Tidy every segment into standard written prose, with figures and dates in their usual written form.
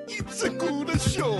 It's a good show.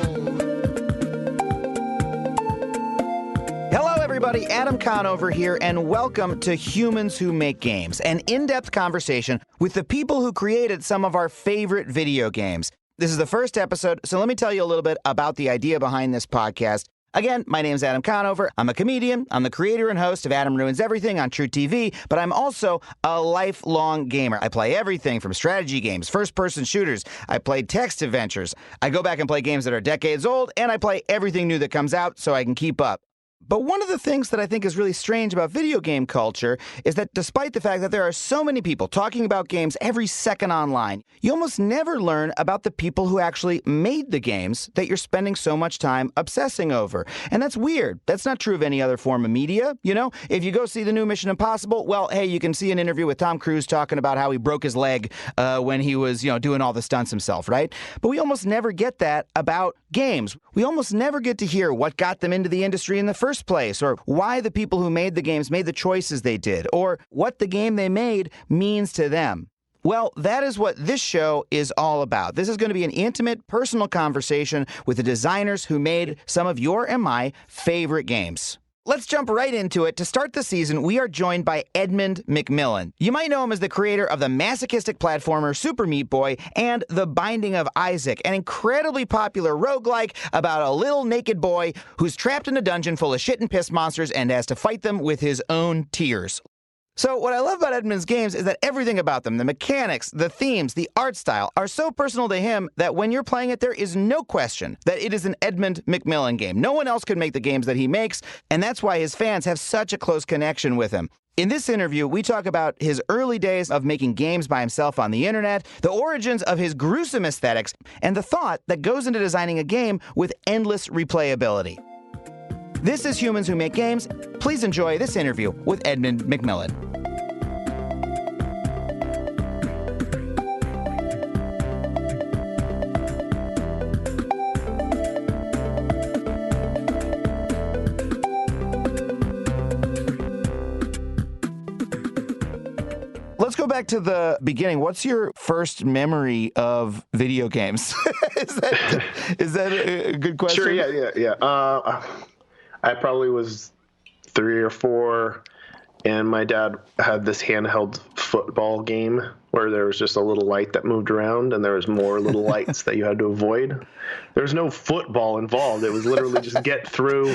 Hello, everybody. Adam Conover here, and welcome to Humans Who Make Games, an in-depth conversation with the people who created some of our favorite video games. This is the first episode, so let me tell you a little bit about the idea behind this podcast. Again, my name's Adam Conover. I'm a comedian. I'm the creator and host of Adam Ruins Everything on True TV, but I'm also a lifelong gamer. I play everything from strategy games, first-person shooters. I play text adventures. I go back and play games that are decades old, and I play everything new that comes out so I can keep up. But one of the things that I think is really strange about video game culture is that despite the fact that there are so many people talking about games every second online, you almost never learn about the people who actually made the games that you're spending so much time obsessing over. And that's weird. That's not true of any other form of media. You know, if you go see the new Mission Impossible, well, hey, you can see an interview with Tom Cruise talking about how he broke his leg when he was, doing all the stunts himself, right? But we almost never get that about games. We almost never get to hear what got them into the industry in the first place, or why the people who made the games made the choices they did, or what the game they made means to them. Well, that is what this show is all about. This is going to be an intimate, personal conversation with the designers who made some of your and my favorite games. Let's jump right into it. To start the season, we are joined by Edmund McMillen. You might know him as the creator of the masochistic platformer Super Meatboy and The Binding of Isaac, an incredibly popular roguelike about a little naked boy who's trapped in a dungeon full of shit and piss monsters and has to fight them with his own tears. So what I love about Edmund's games is that everything about them, the mechanics, the themes, the art style, are so personal to him that when you're playing it, there is no question that it is an Edmund McMillen game. No one else could make the games that he makes, and that's why his fans have such a close connection with him. In this interview, we talk about his early days of making games by himself on the internet, the origins of his gruesome aesthetics, and the thought that goes into designing a game with endless replayability. This is Humans Who Make Games. Please enjoy this interview with Edmund McMillen. Let's go back to the beginning. What's your first memory of video games? Is that a good question? Sure, yeah. I probably was 3 or 4, and my dad had this handheld football game where there was just a little light that moved around, and there was more little lights that you had to avoid. There was no football involved. It was literally just get through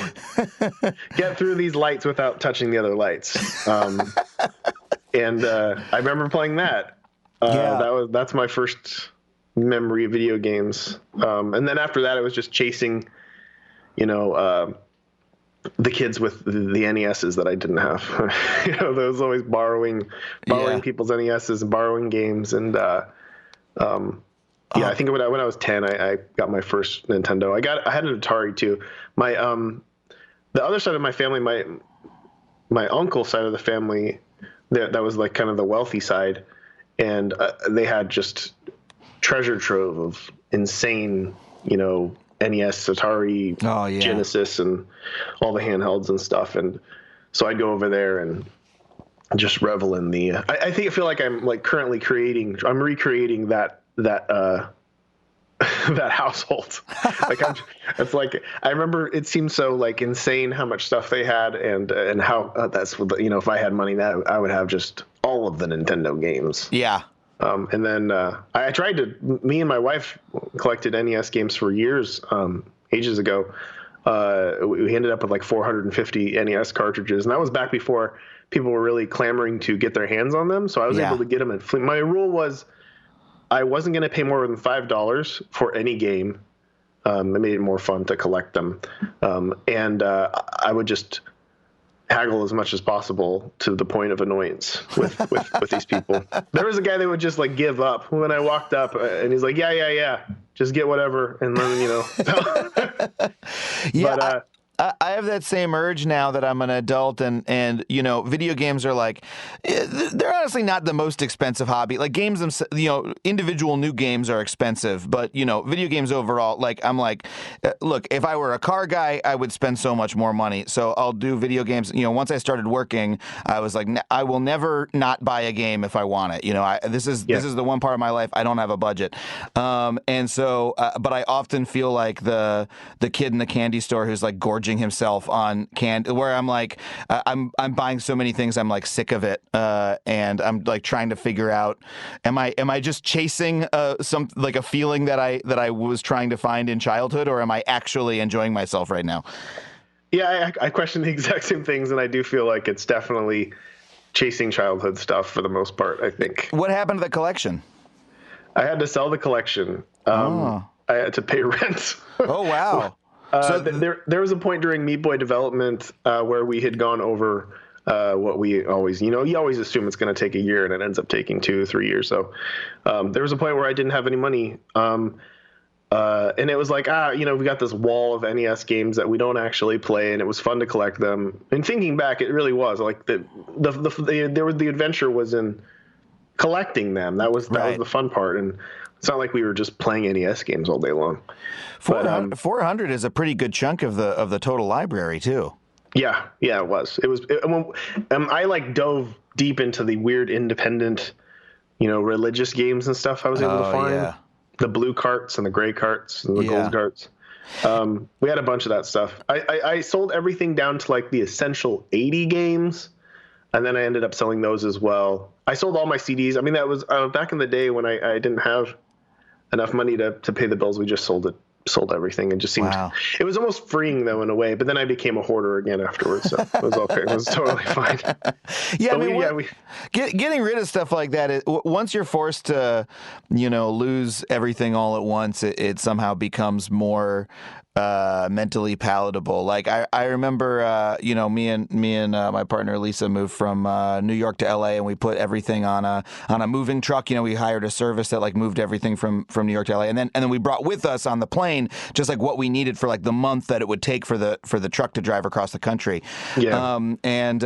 these lights without touching the other lights. And I remember playing that. That's my first memory of video games. And then after that, it was just chasing, the kids with the NESs that I didn't have. There was always borrowing people's NESs and borrowing games. And I think when I was 10, I got my first Nintendo. I had an Atari too. My the other side of my family, my uncle's side of the family, that was like kind of the wealthy side, and they had just treasure trove of insane, NES, Atari, Genesis, and all the handhelds and stuff. And so I'd go over there and just revel in the. I feel like I'm like currently recreating that that household. I remember it seemed so like insane how much stuff they had and how that's what if I had money that I would have just all of the Nintendo games. Yeah. And then me and my wife collected NES games for years, ages ago. We ended up with like 450 NES cartridges, and that was back before people were really clamoring to get their hands on them. So I was able to get them at my rule was I wasn't going to pay more than $5 for any game. It made it more fun to collect them. And I would just haggle as much as possible to the point of annoyance with these people. There was a guy that would just like give up when I walked up, and he's like, yeah, just get whatever. And then, Yeah. I have that same urge now that I'm an adult, and video games are like, they're honestly not the most expensive hobby. Like games, individual new games are expensive, but video games overall, like I'm like, look, if I were a car guy, I would spend so much more money. So I'll do video games. Once I started working, I was like, I will never not buy a game if I want it. This is the one part of my life I don't have a budget, and so, but I often feel like the kid in the candy store who's like gorging himself on candy, where I'm like, I'm buying so many things, I'm like sick of it, and I'm like trying to figure out, am I just chasing some like a feeling that I was trying to find in childhood, or am I actually enjoying myself right now? Yeah, I question the exact same things, and I do feel like it's definitely chasing childhood stuff for the most part, I think. What happened to the collection? I had to sell the collection. I had to pay rent. Oh, wow. So there was a point during Meatboy development where we had gone over what we always, you always assume it's going to take a year, and it ends up taking 2 or 3 years. So there was a point where I didn't have any money. And it was like, we got this wall of NES games that we don't actually play, and it was fun to collect them. And thinking back, it really was like the adventure was in collecting them. That was the fun part. And it's not like we were just playing NES games all day long. 400 is a pretty good chunk of the total library too. Yeah, it was. I like dove deep into the weird independent, religious games and stuff I was able to find. Yeah. The blue carts and the gray carts and the gold carts. We had a bunch of that stuff. I sold everything down to like the essential 80 games, and then I ended up selling those as well. I sold all my CDs. I mean, that was back in the day when I didn't have enough money to pay the bills. We just sold everything, and just seemed it was almost freeing though in a way. But then I became a hoarder again afterwards, so it was okay. It was totally fine. Getting rid of stuff like that, once you're forced to lose everything all at once, it somehow becomes more mentally palatable. Like I remember, me and my partner Lisa moved from New York to LA, and we put everything on a moving truck. We hired a service that like moved everything from New York to LA, and then we brought with us on the plane just like what we needed for like the month that it would take for the truck to drive across the country. Yeah. And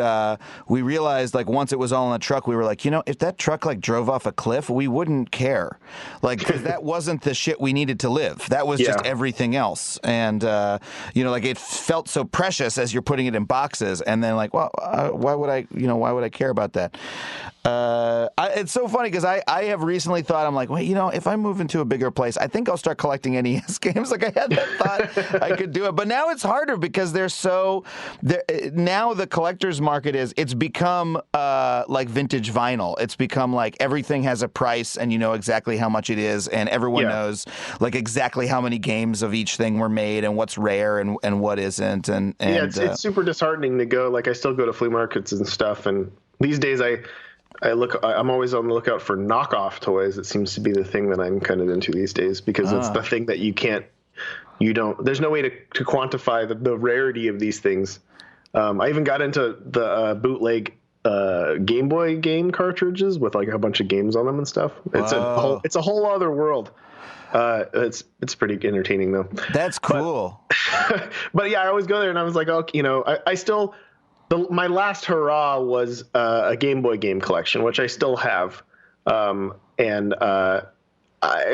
we realized like once it was all in the truck, we were like, if that truck like drove off a cliff, we wouldn't care, like, because that wasn't the shit we needed to live. That was just everything else. And, like it felt so precious as you're putting it in boxes, and then like, well, why would I care about that? It's so funny because I have recently thought, I'm like, well, if I move into a bigger place, I think I'll start collecting NES games. Like I had that thought I could do it, but now it's harder because now the collector's market it's become like vintage vinyl. It's become like everything has a price, and you know exactly how much it is, and everyone knows like exactly how many games of each thing were made and what's rare and what isn't. And it's super disheartening to go. Like I still go to flea markets and stuff, and these days I'm always on the lookout for knockoff toys. It seems to be the thing that I'm kind of into these days, because it's the thing that there's no way to quantify the rarity of these things. I even got into the bootleg Game Boy game cartridges with like a bunch of games on them and stuff. It's a whole other world. It's pretty entertaining though. That's cool. But yeah, I always go there and I was like, my last hurrah was a Game Boy game collection, which I still have. I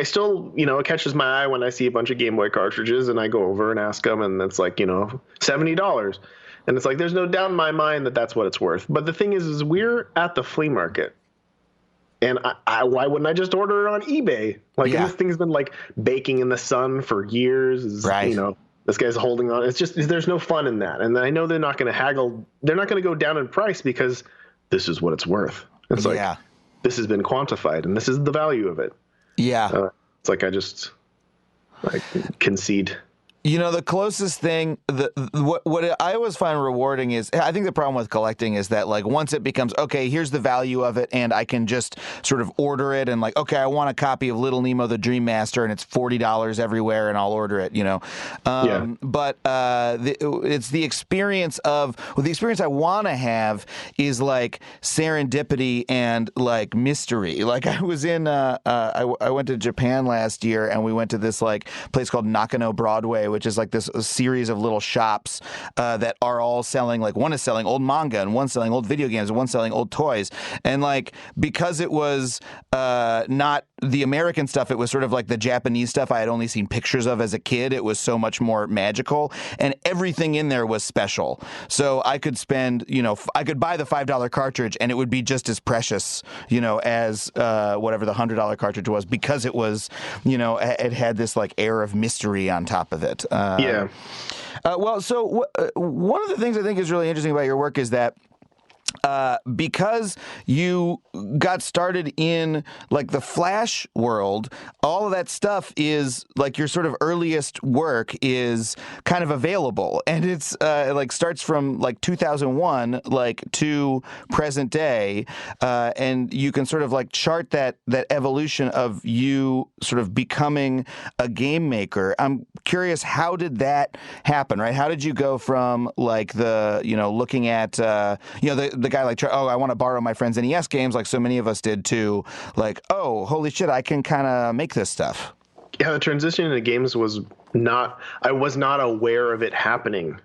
still, it catches my eye when I see a bunch of Game Boy cartridges, and I go over and ask them, and it's like, $70. And it's like, there's no doubt in my mind that that's what it's worth. But the thing is we're at the flea market, and why wouldn't I just order it on eBay? Like this thing's been like baking in the sun for years. Right. This guy's holding on. It's just, there's no fun in that. And I know they're not going to haggle. They're not going to go down in price because this is what it's worth. It's like, this has been quantified and this is the value of it. Yeah. It's like, I concede. The closest thing, what I always find rewarding is, I think the problem with collecting is that, like, once it becomes, okay, here's the value of it, and I can just sort of order it, and like, okay, I want a copy of Little Nemo the Dream Master, and it's $40 everywhere, and I'll order it, But it's the experience the experience I want to have is like serendipity and like mystery. Like I was in, I went to Japan last year, and we went to this like place called Nakano Broadway, which is like this series of little shops that are all selling, like one is selling old manga and one's selling old video games and one's selling old toys. And like, because it was not the American stuff, it was sort of like the Japanese stuff I had only seen pictures of as a kid. It was so much more magical, and everything in there was special. So I could spend, I could buy the $5 cartridge and it would be just as precious, as whatever the $100 cartridge was, because it was, it had this like air of mystery on top of it. Yeah. So one of the things I think is really interesting about your work is that because you got started in like the Flash world, all of that stuff is like your sort of earliest work is kind of available, and it's like starts from like 2001 like to present day, and you can sort of like chart that evolution of you sort of becoming a game maker. I'm curious, how did that happen, right? How did you go from like the looking at the guy like, oh, I want to borrow my friend's NES games, like so many of us did, to like, oh, holy shit, I can kind of make this stuff. Yeah, the transition into games I was not aware of it happening.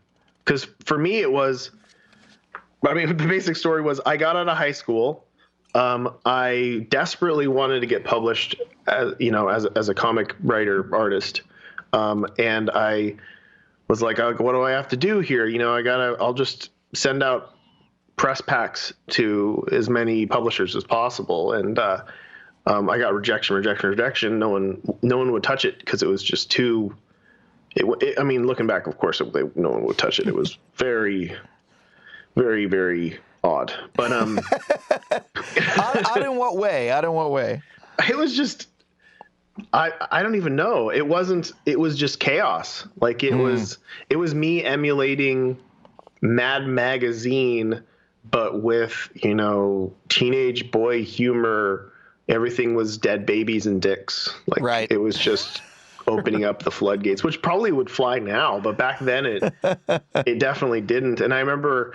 Because for me, the basic story was I got out of high school. I desperately wanted to get published as a comic writer, artist. And I was like, what do I have to do here? I'll just send out press packs to as many publishers as possible, and I got rejection. No one would touch it because it was just too. Looking back, of course, no one would touch it. It was very, very, very odd. But odd in what way? It was just. I don't even know. It wasn't. It was just chaos. Like it was. It was me emulating Mad Magazine, but with, teenage boy humor. Everything was dead babies and dicks. Like, right. It was just opening up the floodgates, which probably would fly now, but back then it definitely didn't. And I remember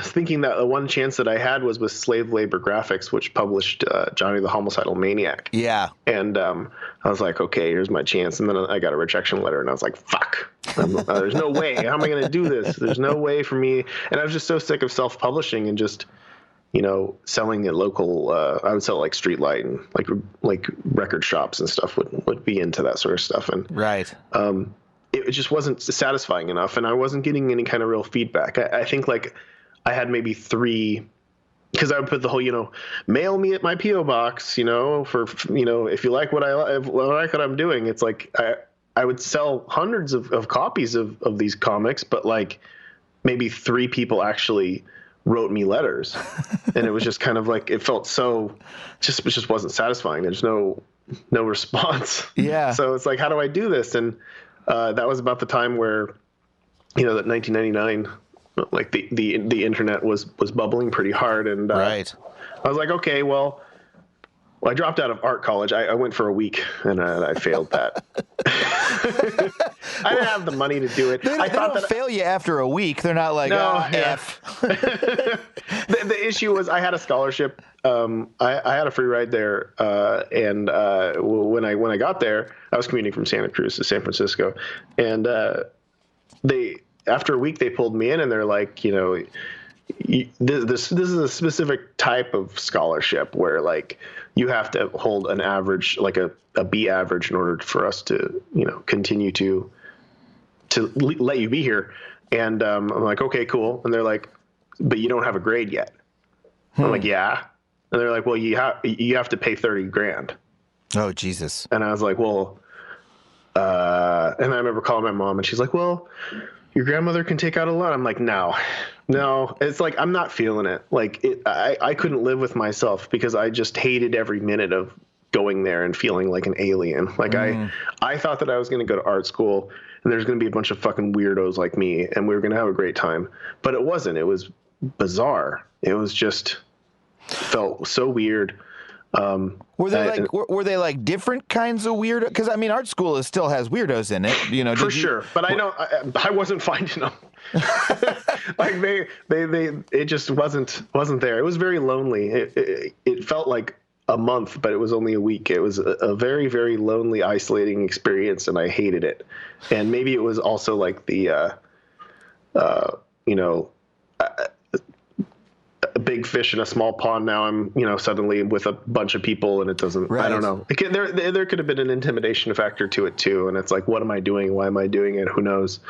thinking that the one chance that I had was with Slave Labor Graphics, which published Johnny the Homicidal Maniac. Yeah. And I was like, okay, here's my chance. And then I got a rejection letter, and I was like, fuck. There's no way. How am I going to do this? There's no way for me. And I was just so sick of self-publishing and just, selling at local. I would sell like Streetlight and like record shops and stuff would be into that sort of stuff. And right. It just wasn't satisfying enough, and I wasn't getting any kind of real feedback. I think like I had maybe 3. Because I would put the whole, mail me at my P.O. box, for, if you like what I'm doing. It's like I would sell hundreds of copies of these comics, but like maybe 3 people actually wrote me letters. And it was just kind of like, it felt so, it just wasn't satisfying. There's no response. Yeah. So it's like, how do I do this? And that was about the time where, that 1999, like the internet was bubbling pretty hard, and right. I was like, okay, well, I dropped out of art college. I went for a week, and I failed that. I didn't have the money to do it. They don't fail you after a week. They're not like, F. The issue was I had a scholarship. I had a free ride there, and when I got there, I was commuting from Santa Cruz to San Francisco, and after a week, they pulled me in, and they're like, this is a specific type of scholarship where like you have to hold an average, like a B average, in order for us to, continue to let you be here. And I'm like, okay, cool. And they're like, but you don't have a grade yet. I'm like, yeah. And they're like, well, you have to pay $30,000. Oh, Jesus. And I was like, well, and I remember calling my mom, and she's like, well, your grandmother can take out a loan. I'm like, no. It's like, I'm not feeling it. Like I couldn't live with myself because I just hated every minute of going there and feeling like an alien. Like I thought that I was going to go to art school and there's going to be a bunch of fucking weirdos like me and we were going to have a great time, but it wasn't. It was bizarre. It was just felt so weird. Were they like different kinds of weird? Because I mean, art school still has weirdos in it, For sure. But I know I wasn't finding them. Like it just wasn't there. It was very lonely. It felt like a month, but it was only a week. It was a very, very lonely, isolating experience, and I hated it. And maybe it was also like the, you know, a big fish in a small pond. Now I'm, you know, suddenly with a bunch of people, and it doesn't, right. I don't know. There could have been an intimidation factor to it too. And it's like, what am I doing? Why am I doing it? Who knows?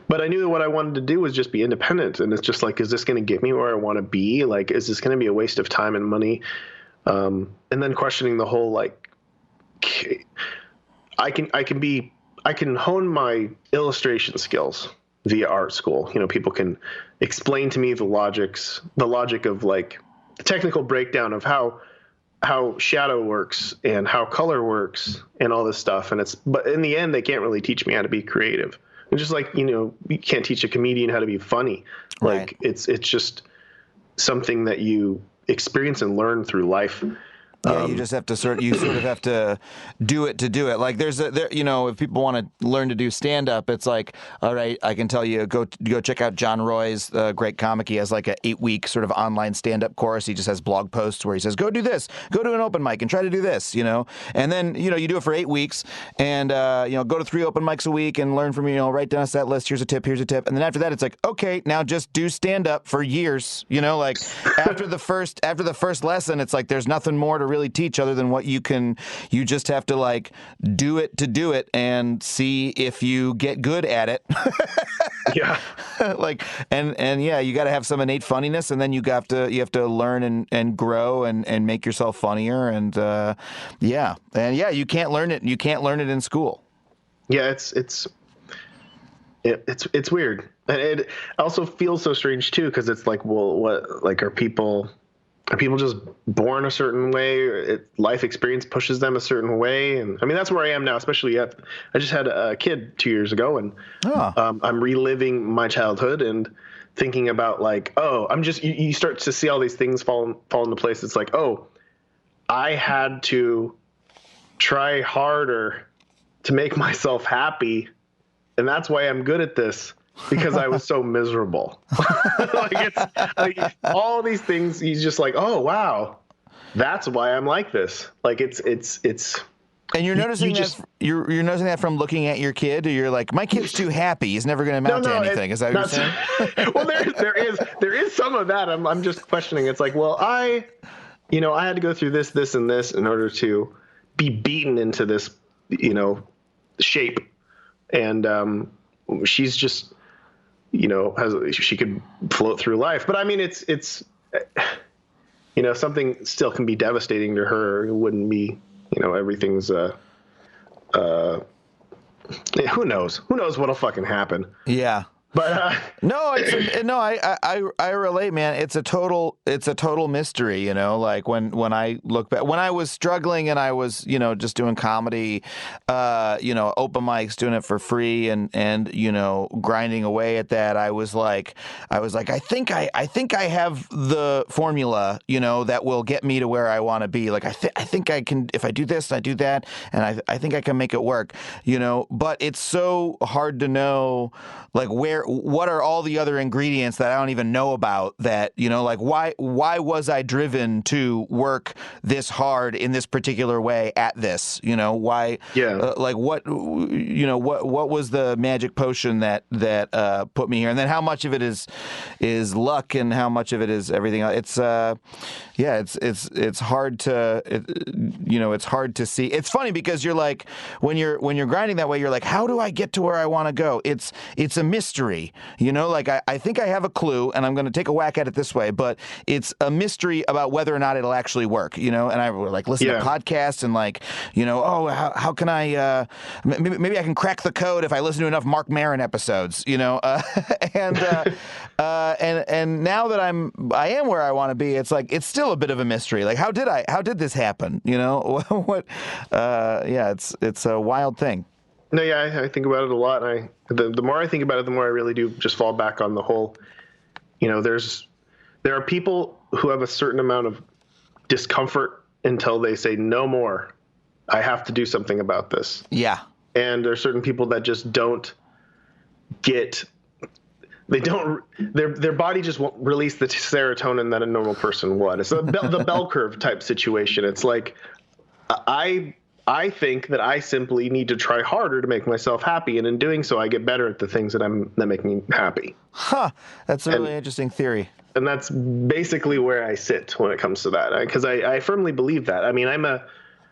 But I knew that what I wanted to do was just be independent. And it's just like, is this going to get me where I want to be? Like, is this going to be a waste of time and money? And then questioning the whole, like, I can hone my illustration skills via art school. You know, people can explain to me the logic of, like, the technical breakdown of how shadow works and how color works and all this stuff. But in the end, they can't really teach me how to be creative. And just like, you know, you can't teach a comedian how to be funny. Right. Like, it's just something that you experience and learn through life. Yeah, you just have to sort of have to do it to do it. Like you know, if people want to learn to do stand up, it's like, all right, I can tell you, go check out John Roy's great comic. He has like a 8-week sort of online stand up course. He just has blog posts where he says, go do this, go to an open mic and try to do this, you know. And then, you know, you do it for 8 weeks and you know, go to 3 open mics a week and learn from, you know, write down a set list. Here's a tip. And then after that, it's like, okay, now just do stand up for years. You know, like after the first lesson, it's like there's nothing more to really teach other than what you just have to, like, do it to do it and see if you get good at it. Yeah. Like, and yeah, you got to have some innate funniness, and then you have to learn and grow and make yourself funnier. And you can't learn it. You can't learn it in school. Yeah. It's weird. And it also feels so strange too. 'Cause it's like, well, what, like, are people just born a certain way? Life experience pushes them a certain way. And I mean, that's where I am now, especially I just had a kid 2 years ago, and I'm reliving my childhood and thinking about, like, you start to see all these things fall into place. It's like, I had to try harder to make myself happy. And that's why I'm good at this. Because I was so miserable. Like, it's like all these things. He's just like, oh wow, that's why I'm like this. Like it's. And you're noticing you're noticing that from looking at your kid, or you're like, my kid's too happy. He's never going to amount to anything. Is that what you're saying? Well, there is some of that. I'm just questioning. It's like, well, I had to go through this, and this in order to be beaten into this, you know, shape, and she's just, you know, she could float through life. But I mean, it's, you know, something still can be devastating to her. It wouldn't be, you know, everything's, who knows what'll fucking happen. Yeah. But I relate, man. It's a total mystery, you know. Like when I look back, when I was struggling and I was, you know, just doing comedy, you know, open mics, doing it for free, and you know, grinding away at that. I was like, I think I have the formula, you know, that will get me to where I want to be. Like I think I can, if I do this and I do that, and I think I can make it work, you know. But it's so hard to know, like, what are all the other ingredients that I don't even know about, that, you know, like why was I driven to work this hard in this particular way at this, you know, why, like what was the magic potion that put me here, and then how much of it is luck and how much of it is everything else. It's hard to, it's hard to see. It's funny because you're like, when you're grinding that way, you're like, how do I get to where I want to go? It's a mystery, you know, like I think I have a clue and I'm going to take a whack at it this way, but it's a mystery about whether or not it'll actually work, you know. And I like listen to podcasts and, like, you know, how can I maybe I can crack the code if I listen to enough Mark Maron episodes, you know, and now that I am where I want to be, it's like it's still a bit of a mystery. Like how did this happen, you know? It's a wild thing. No, yeah, I think about it a lot, and the more I think about it, the more I really do just fall back on the whole, you know, there are people who have a certain amount of discomfort until they say no more. I have to do something about this. Yeah. And there are certain people that just don't get they don't, their body just won't release the serotonin that a normal person would. It's the bell curve type situation. It's like, I think that I simply need to try harder to make myself happy, and in doing so, I get better at the things that make me happy. Huh. That's a really interesting theory. And that's basically where I sit when it comes to that, because I firmly believe that. I mean,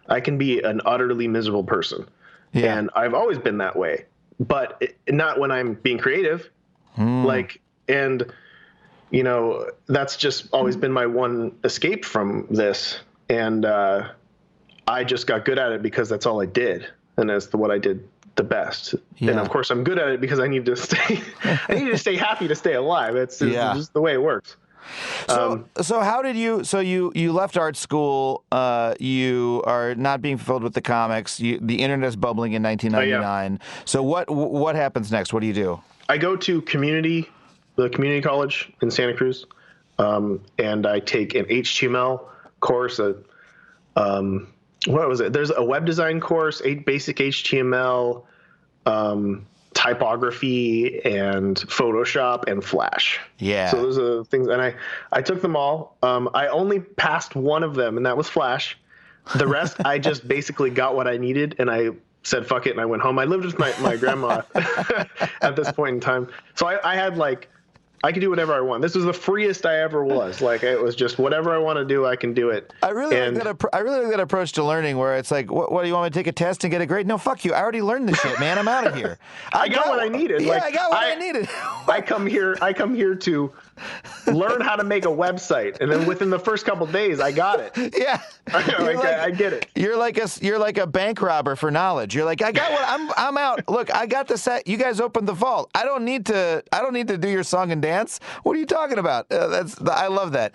I can be an utterly miserable person, and I've always been that way, but not when I'm being creative. And you know, that's just always been my one escape from this, and I just got good at it because that's all I did, and that's what I did the best. And of course, I'm good at it because I need to stay happy to stay alive. It's just the way it works. So how did you? So you left art school. You are not being fulfilled with the comics. The internet's bubbling in 1999. So what happens next? What do you do? I go to the community college in Santa Cruz, and I take an HTML course. What was it? There's a web design course, basic HTML, typography, and Photoshop and Flash. Yeah. So those are the things, and I took them all. I only passed one of them, and that was Flash. The rest, I just basically got what I needed, and I said fuck it, and I went home. I lived with my grandma at this point in time, so I had I could do whatever I want. This was the freest I ever was. Like, it was just whatever I want to do, I can do it. I really like that approach to learning, where it's like, what do you want me to take a test and get a grade? No, fuck you. I already learned this shit, man. I'm out of here. I got what I needed. Yeah, I got what I needed. I come here to learn how to make a website, and then within the first couple of days, I got it. Yeah, I get it. You're like a bank robber for knowledge. You're like, I got what I'm out. Look, I got the set. You guys opened the vault. I don't need to do your song and dance. What are you talking about? I love that.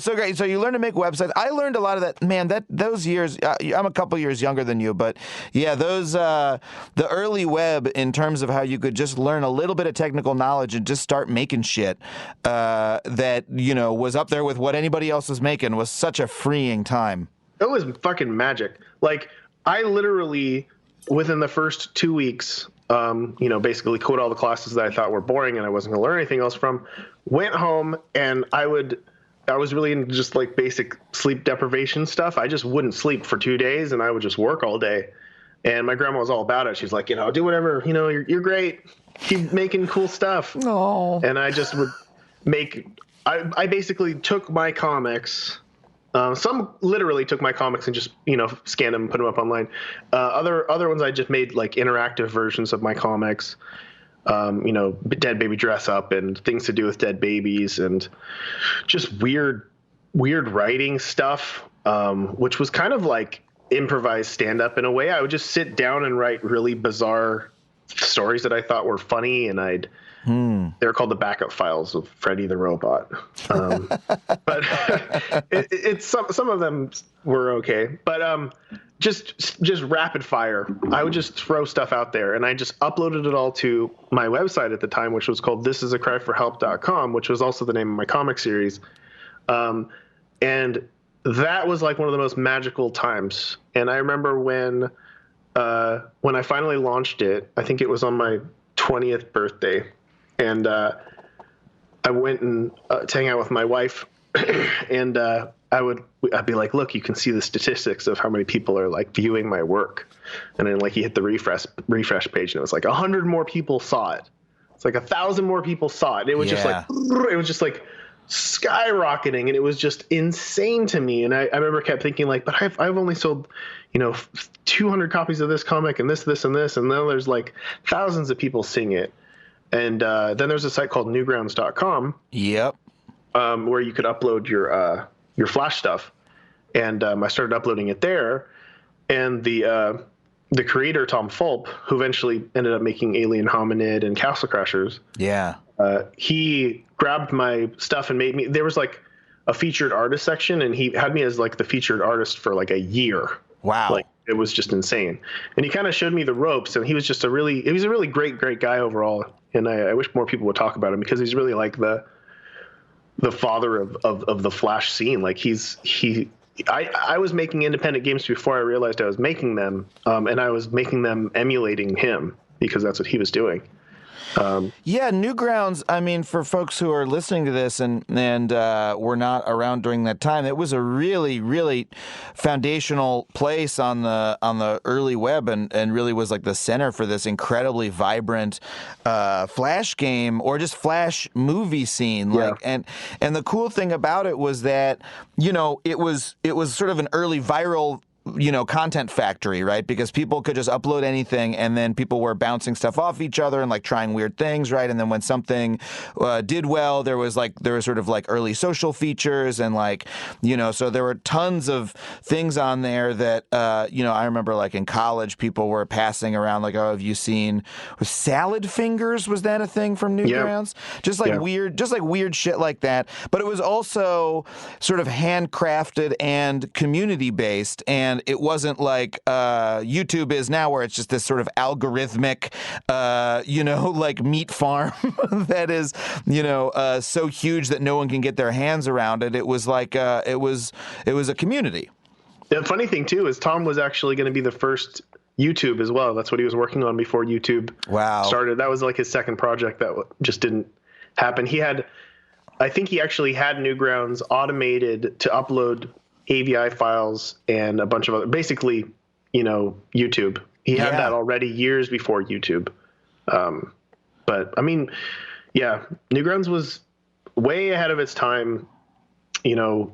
So great. So you learn to make websites. I learned a lot of that. Man, those years. I'm a couple years younger than you, but yeah, those the early web, in terms of how you could just learn a little bit of technical knowledge and just start making shit that was up there with what anybody else was making, was such a freeing time. It was fucking magic. Like, I literally, within the first 2 weeks, basically quit all the classes that I thought were boring and I wasn't going to learn anything else from, went home, and I was really into just like basic sleep deprivation stuff. I just wouldn't sleep for 2 days, and I would just work all day. And my grandma was all about it. She's like, do whatever, you're great. Keep making cool stuff. No. And I just would I basically took my comics. Some literally took my comics and just, scanned them and put them up online. Other ones I just made like interactive versions of my comics, dead baby dress up and things to do with dead babies, and just weird writing stuff, which was kind of like improvised stand-up in a way. I would just sit down and write really bizarre stories that I thought were funny, and they were called the backup files of Freddy the Robot. But it's some of them were okay, but just rapid fire. I would just throw stuff out there, and I just uploaded it all to my website at the time, which was called thisisacryforhelp.com, which was also the name of my comic series. And that was like one of the most magical times. And I remember when I finally launched it, I think it was on my 20th birthday. And I went and to hang out with my wife, and I'd be like, look, you can see the statistics of how many people are like viewing my work. And then like you hit the refresh page, and it was like 100 more people saw it. It's like 1,000 more people saw it. It was just like skyrocketing, and it was just insane to me. And I remember kept thinking like, but I've only sold 200 copies of this comic and this and this, and then there's like thousands of people seeing it. And then there's a site called newgrounds.com. Yep. Where you could upload your Flash stuff. And I started uploading it there. And the creator, Tom Fulp, who eventually ended up making Alien Hominid and Castle Crashers. Yeah. He grabbed my stuff and made me. There was like a featured artist section, and he had me as like the featured artist for like a year. Wow. Like, it was just insane. And he kind of showed me the ropes, and he was just a really great guy overall. And I wish more people would talk about him, because he's really like the father of the Flash scene. Like I was making independent games before I realized I was making them. And I was making them emulating him, because that's what he was doing. Yeah, Newgrounds, I mean, for folks who are listening to this and were not around during that time, it was a really, really foundational place on the early web and really was like the center for this incredibly vibrant Flash game or just Flash movie scene. Like, and the cool thing about it was that, it was sort of an early viral content factory, right? Because people could just upload anything and then people were bouncing stuff off each other and like trying weird things, right? And then when something did well, there was sort of like early social features and like, so there were tons of things on there that, I remember like in college, people were passing around like, oh, have you seen salad fingers? Was that a thing from Newgrounds? Just like weird shit like that. But it was also sort of handcrafted and community based, and it wasn't like YouTube is now, where it's just this sort of algorithmic, like meat farm that is, so huge that no one can get their hands around it. It was like it was a community. The funny thing too is Tom was actually going to be the first YouTube as well. That's what he was working on before YouTube started. That was like his second project that just didn't happen. I think he actually had Newgrounds automated to upload AVI files and a bunch of other, basically, YouTube. He had that already years before YouTube. But I mean, Newgrounds was way ahead of its time,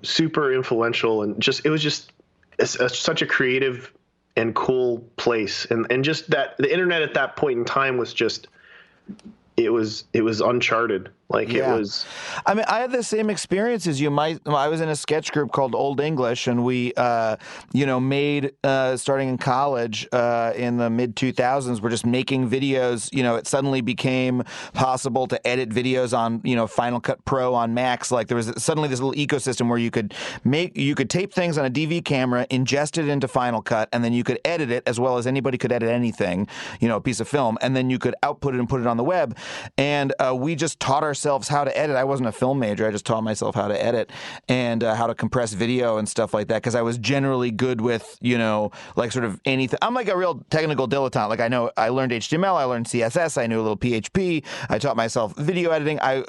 super influential, and it was just such a creative and cool place. And just that the internet at that point in time was just, it was uncharted. It was. I mean, I had the same experience as you. I was in a sketch group called Old English, and we, made starting in college in the mid 2000s. We're just making videos. It suddenly became possible to edit videos on Final Cut Pro on Macs. Like there was suddenly this little ecosystem where you could tape things on a DV camera, ingest it into Final Cut, and then you could edit it as well as anybody could edit anything, a piece of film, and then you could output it and put it on the web. And we just taught ourselves how to edit. I wasn't a film major. I just taught myself how to edit and how to compress video and stuff like that, because I was generally good with, like sort of anything. I'm like a real technical dilettante. Like I learned HTML, I learned CSS, I knew a little PHP, I taught myself video editing. I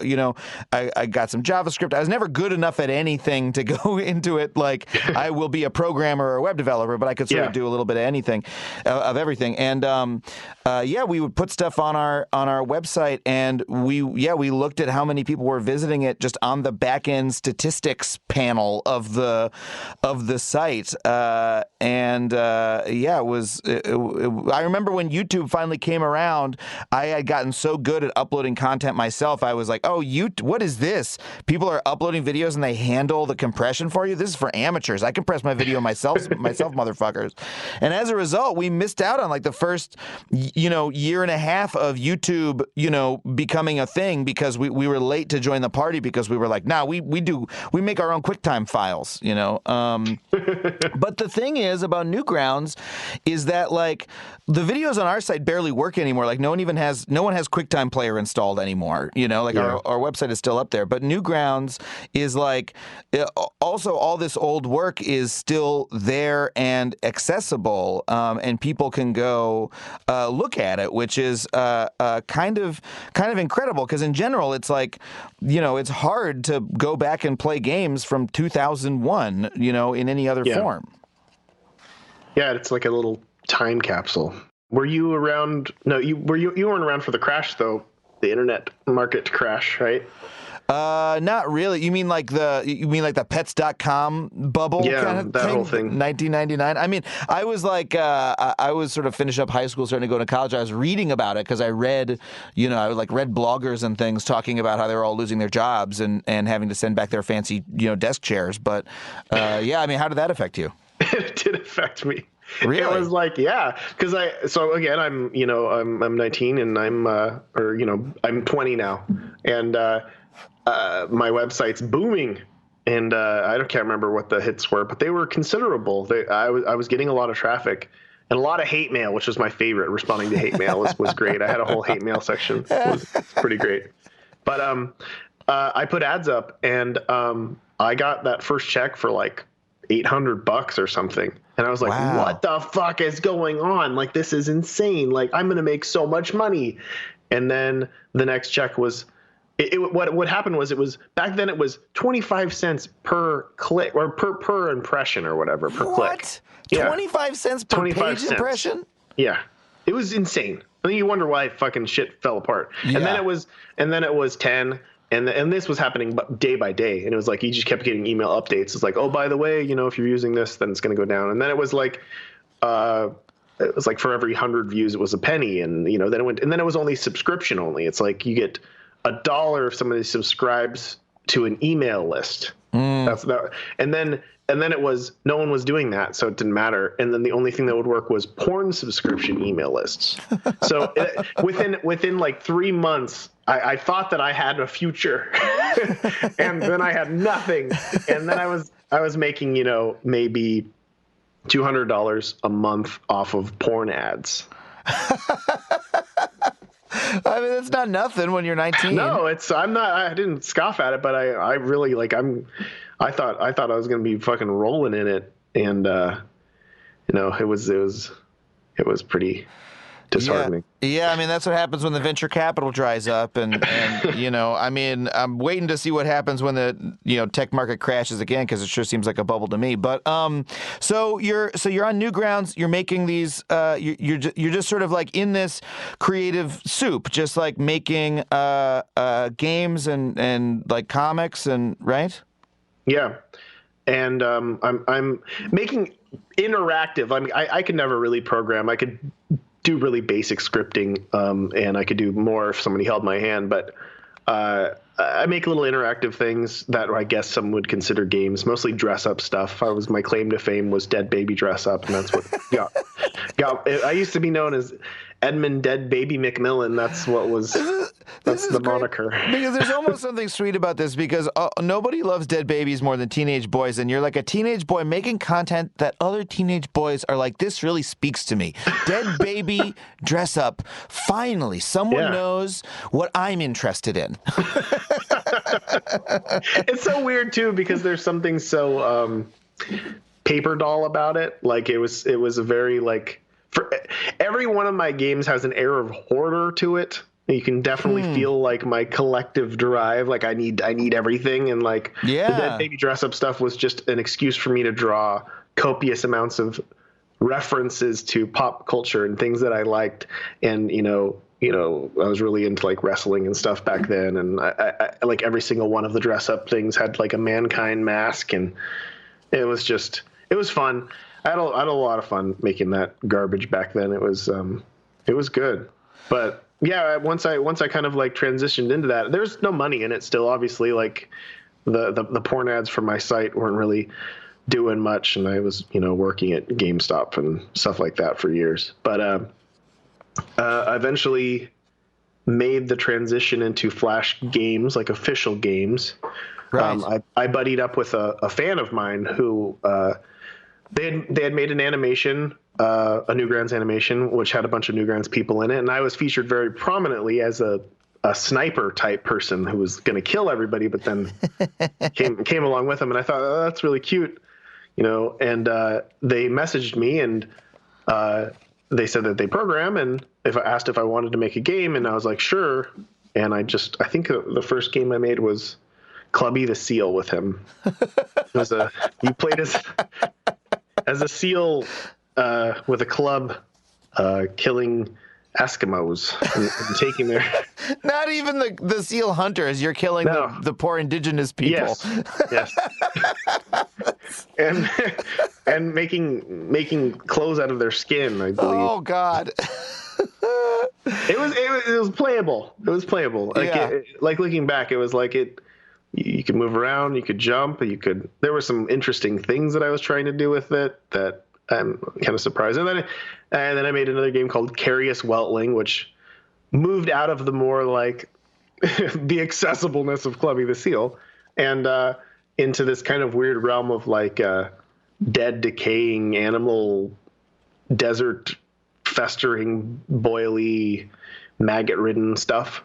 got some JavaScript. I was never good enough at anything to go into it like I will be a programmer or a web developer, but I could sort of do a little bit of anything, of everything. And we would put stuff on our website, and we looked at how many people were visiting it just on the back end statistics panel of the site. I remember when YouTube finally came around, I had gotten so good at uploading content myself. I was like, oh, what is this? People are uploading videos and they handle the compression for you? This is for amateurs. I compress my video myself, motherfuckers. And as a result, we missed out on like the first, year and a half of YouTube, becoming a thing, because we were late to join the party, because we were like, we make our own QuickTime files, But the thing is about Newgrounds is that like the videos on our site barely work anymore. Like no one has QuickTime Player installed anymore. Our website is still up there, but Newgrounds is like also all this old work is still there and accessible, and people can go look at it, which is kind of incredible, because in general it's like it's hard to go back and play games from 2001 in any other form. Yeah, it's like a little time capsule. Were you around? No, you weren't around for the crash though. The internet market crash, right? Not really. You mean like the pets.com bubble kind of that thing? Whole thing. 1999. I mean, I was like, I was sort of finishing up high school, starting to go to college. I was reading about it because I read, I read bloggers and things talking about how they were all losing their jobs and having to send back their fancy, desk chairs. But, I mean, how did that affect you? It did affect me. Really? It was like, because I'm 19 and I'm 20 now, and my website's booming, and I can't remember what the hits were, but they were considerable. I was getting a lot of traffic and a lot of hate mail, which was my favorite. Responding to hate mail was great. I had a whole hate mail section. It was pretty great. But I put ads up, and I got that first check for like $800 or something. And I was like, wow. What the fuck is going on? Like, this is insane. Like, I'm going to make so much money. And then the next check was, what happened was, it was back then it was 25 cents per click or per impression or whatever, per click. What? 25 cents per 25 page cents. Impression? Yeah. It was insane. I think you wonder why fucking shit fell apart. Yeah. And then it was 10. And this was happening day by day. And it was like, you just kept getting email updates. It's like, oh, by the way, if you're using this, then it's going to go down. And then it was like, for every 100 views, it was a penny. And, then it went, and then it was only subscription only. It's like you get $1 if somebody subscribes to an email list. That's that. And then it was, no one was doing that, so it didn't matter. And then the only thing that would work was porn subscription email lists. So within like 3 months, I thought that I had a future, and then I had nothing. And then I was making, maybe $200 a month off of porn ads. I mean, it's not nothing when you're 19. No, I didn't scoff at it, but I really I thought I was going to be fucking rolling in it. And, it was pretty disheartening. Yeah. I mean, that's what happens when the venture capital dries up. And I mean, I'm waiting to see what happens when the, tech market crashes again, because it sure seems like a bubble to me. But so you're on Newgrounds. You're making these. You're just sort of like in this creative soup, just like making games and like comics and right. Yeah. And I'm making interactive. I mean, I could never really program. I could do really basic scripting, and I could do more if somebody held my hand. But I make little interactive things that I guess some would consider games, mostly dress up stuff. My claim to fame was Dead Baby Dress Up, and that's what got. I used to be known as Edmund Dead Baby McMillen. That's what was. That's the moniker. Because there's almost something sweet about this, because nobody loves dead babies more than teenage boys, and you're like a teenage boy making content that other teenage boys are like, this really speaks to me. Dead Baby Dress Up. Finally, someone knows what I'm interested in. It's so weird too, because there's something so paper doll about it. Like it was a very for every one of my games has an air of hoarder to it. You can definitely feel like my collective drive. Like I need everything. And the Dead Baby Dress Up stuff was just an excuse for me to draw copious amounts of references to pop culture and things that I liked. And, I was really into wrestling and stuff back then. And I like every single one of the dress up things had a mankind mask. And it was fun. I had a lot of fun making that garbage back then. It was good. But yeah, once I kind of transitioned into that, there's no money in it still. Obviously, the porn ads for my site weren't really doing much, and I was working at GameStop and stuff like that for years. But I eventually made the transition into Flash games, official games. Right. I buddied up with a fan of mine who they had made an animation. A Newgrounds animation, which had a bunch of Newgrounds people in it, and I was featured very prominently as a sniper type person who was going to kill everybody, but then came along with them, and I thought, oh, that's really cute, And they messaged me, and they said that they program, and if I asked if I wanted to make a game, and I was like, sure. And I think the first game I made was Clubby the Seal with him. It was you played as a seal. With a club, killing Eskimos and taking their. Not even the seal hunters. You're killing the poor indigenous people. Yes. and making clothes out of their skin, I believe. Oh God. It was playable. It was playable. Looking back, it was you could move around, you could jump, there were some interesting things that I was trying to do with it that I'm kind of surprised. And then I made another game called Carious Weltling, which moved out of the more the accessibleness of Clubby the Seal and into this kind of weird realm of dead, decaying animal, desert, festering, boily, maggot-ridden stuff.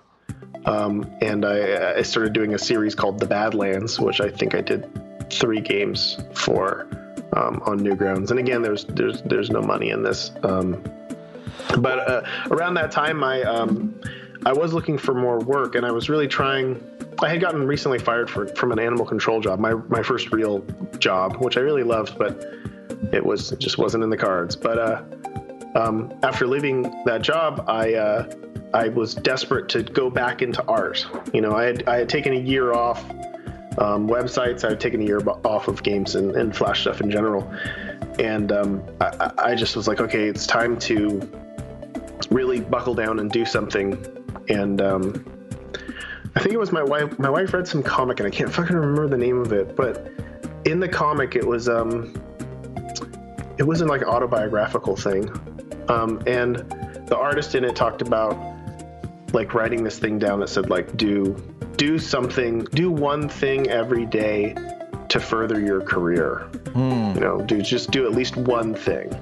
And I started doing a series called The Badlands, which I think I did 3 games for. On Newgrounds, and again, there's no money in this. But around that time, I I was looking for more work, and I was really trying. I had gotten recently fired from an animal control job, my first real job, which I really loved, but it just wasn't in the cards. But after leaving that job, I was desperate to go back into art. I had taken a year off websites. I had taken a year off of games and Flash stuff in general, and I just was like, okay, it's time to really buckle down and do something. And I think it was my wife. My wife read some comic, and I can't fucking remember the name of it. But in the comic, it wasn't like an autobiographical thing, and the artist in it talked about like writing this thing down that said like do one thing every day to further your career. Just do at least one thing.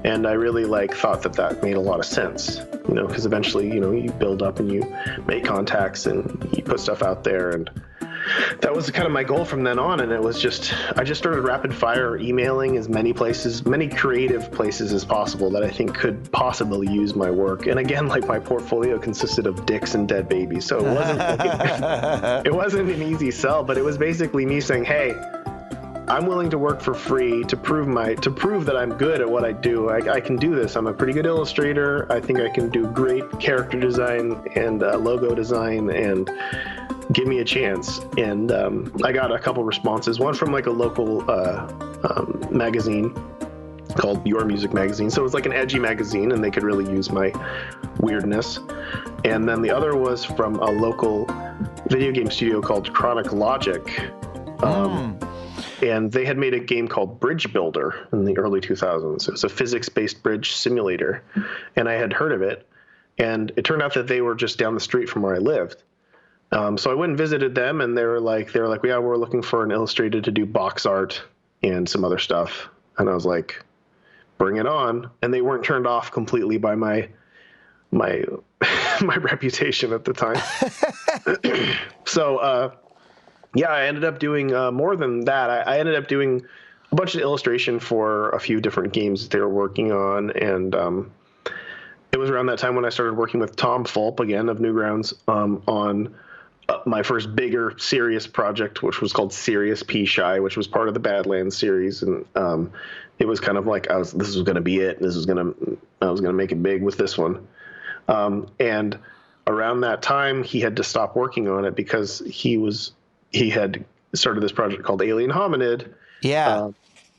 And I really thought that made a lot of sense, because eventually, you build up and you make contacts and you put stuff out there. And that was kind of my goal from then on. And I just started rapid fire emailing as many creative places as possible that I think could possibly use my work. And again, my portfolio consisted of dicks and dead babies. So it wasn't, it wasn't an easy sell, but it was basically me saying, hey, I'm willing to work for free to prove that I'm good at what I do. I can do this. I'm a pretty good illustrator. I think I can do great character design and logo design, and give me a chance. And I got a couple responses. One from a local magazine called Your Music Magazine. So it was like an edgy magazine, and they could really use my weirdness. And then the other was from a local video game studio called Chronic Logic. And they had made a game called Bridge Builder in the early 2000s. It was a physics-based bridge simulator, and I had heard of it. And it turned out that they were just down the street from where I lived. So I went and visited them, and they were like, yeah, we're looking for an illustrator to do box art and some other stuff. And I was like, bring it on. And they weren't turned off completely by my my reputation at the time. So. Yeah, I ended up doing more than that. I ended up doing a bunch of illustration for a few different games that they were working on, and it was around that time when I started working with Tom Fulp, again, of Newgrounds, on my first bigger, serious project, which was called Serious P. Shy, which was part of the Badlands series, and it was kind of like this was going to be it. I was going to make it big with this one, and around that time, he had to stop working on it because he had started this project called Alien Hominid. Yeah.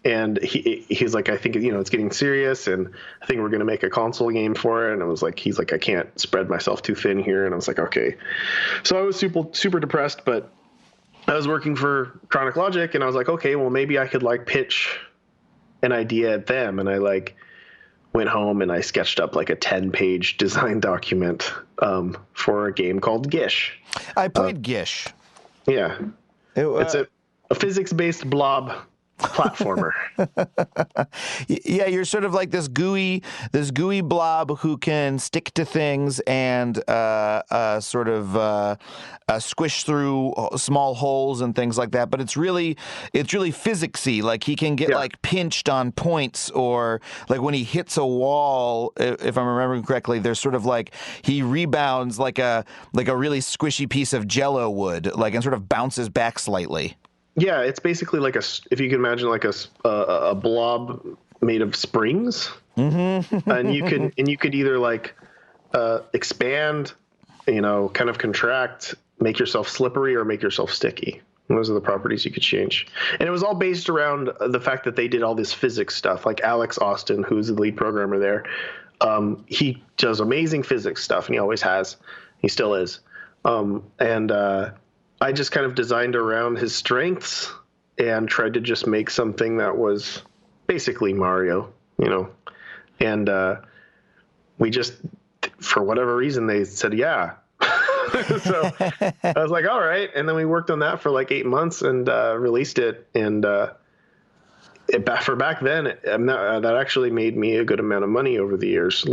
And he's like, I think, it's getting serious, and I think we're going to make a console game for it. And he's like, I can't spread myself too thin here. And I was like, okay. So I was super depressed, but I was working for Chronic Logic, and I was like, okay, well, maybe I could pitch an idea at them. And I went home and I sketched up a 10-page design document for a game called Gish. I played Gish. Yeah, it's a physics-based blob platformer. Yeah, you're sort of like this gooey blob who can stick to things and squish through small holes and things like that. But it's really physicsy. He can get pinched on points, or when he hits a wall. If I'm remembering correctly, there's sort of he rebounds like a really squishy piece of Jello would, and sort of bounces back slightly. Yeah, it's basically if you can imagine a blob made of springs, and you could either expand, kind of contract, make yourself slippery, or make yourself sticky. And those are the properties you could change. And it was all based around the fact that they did all this physics stuff. Like Alex Austin, who's the lead programmer there, he does amazing physics stuff, and he always has. He still is. I just kind of designed around his strengths and tried to just make something that was basically Mario, and we just, for whatever reason, they said, yeah. So I was like, all right. And then we worked on that for 8 months and released it. And for back then, that actually made me a good amount of money over the years.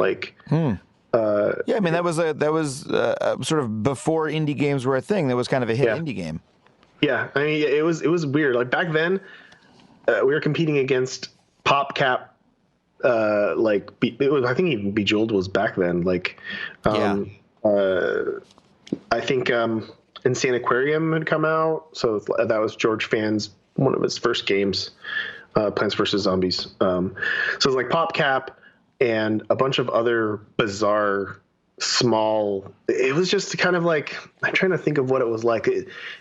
Yeah, I mean that was sort of before indie games were a thing. That was kind of a hit indie game. Yeah, I mean it was weird. Back then, we were competing against PopCap. I think even Bejeweled was back then. I think Insane Aquarium had come out, so that was George Fan's one of his first games, Plants vs. Zombies. So it was like PopCap and a bunch of other bizarre small. It was just kind of like, I'm trying to think of what it was like.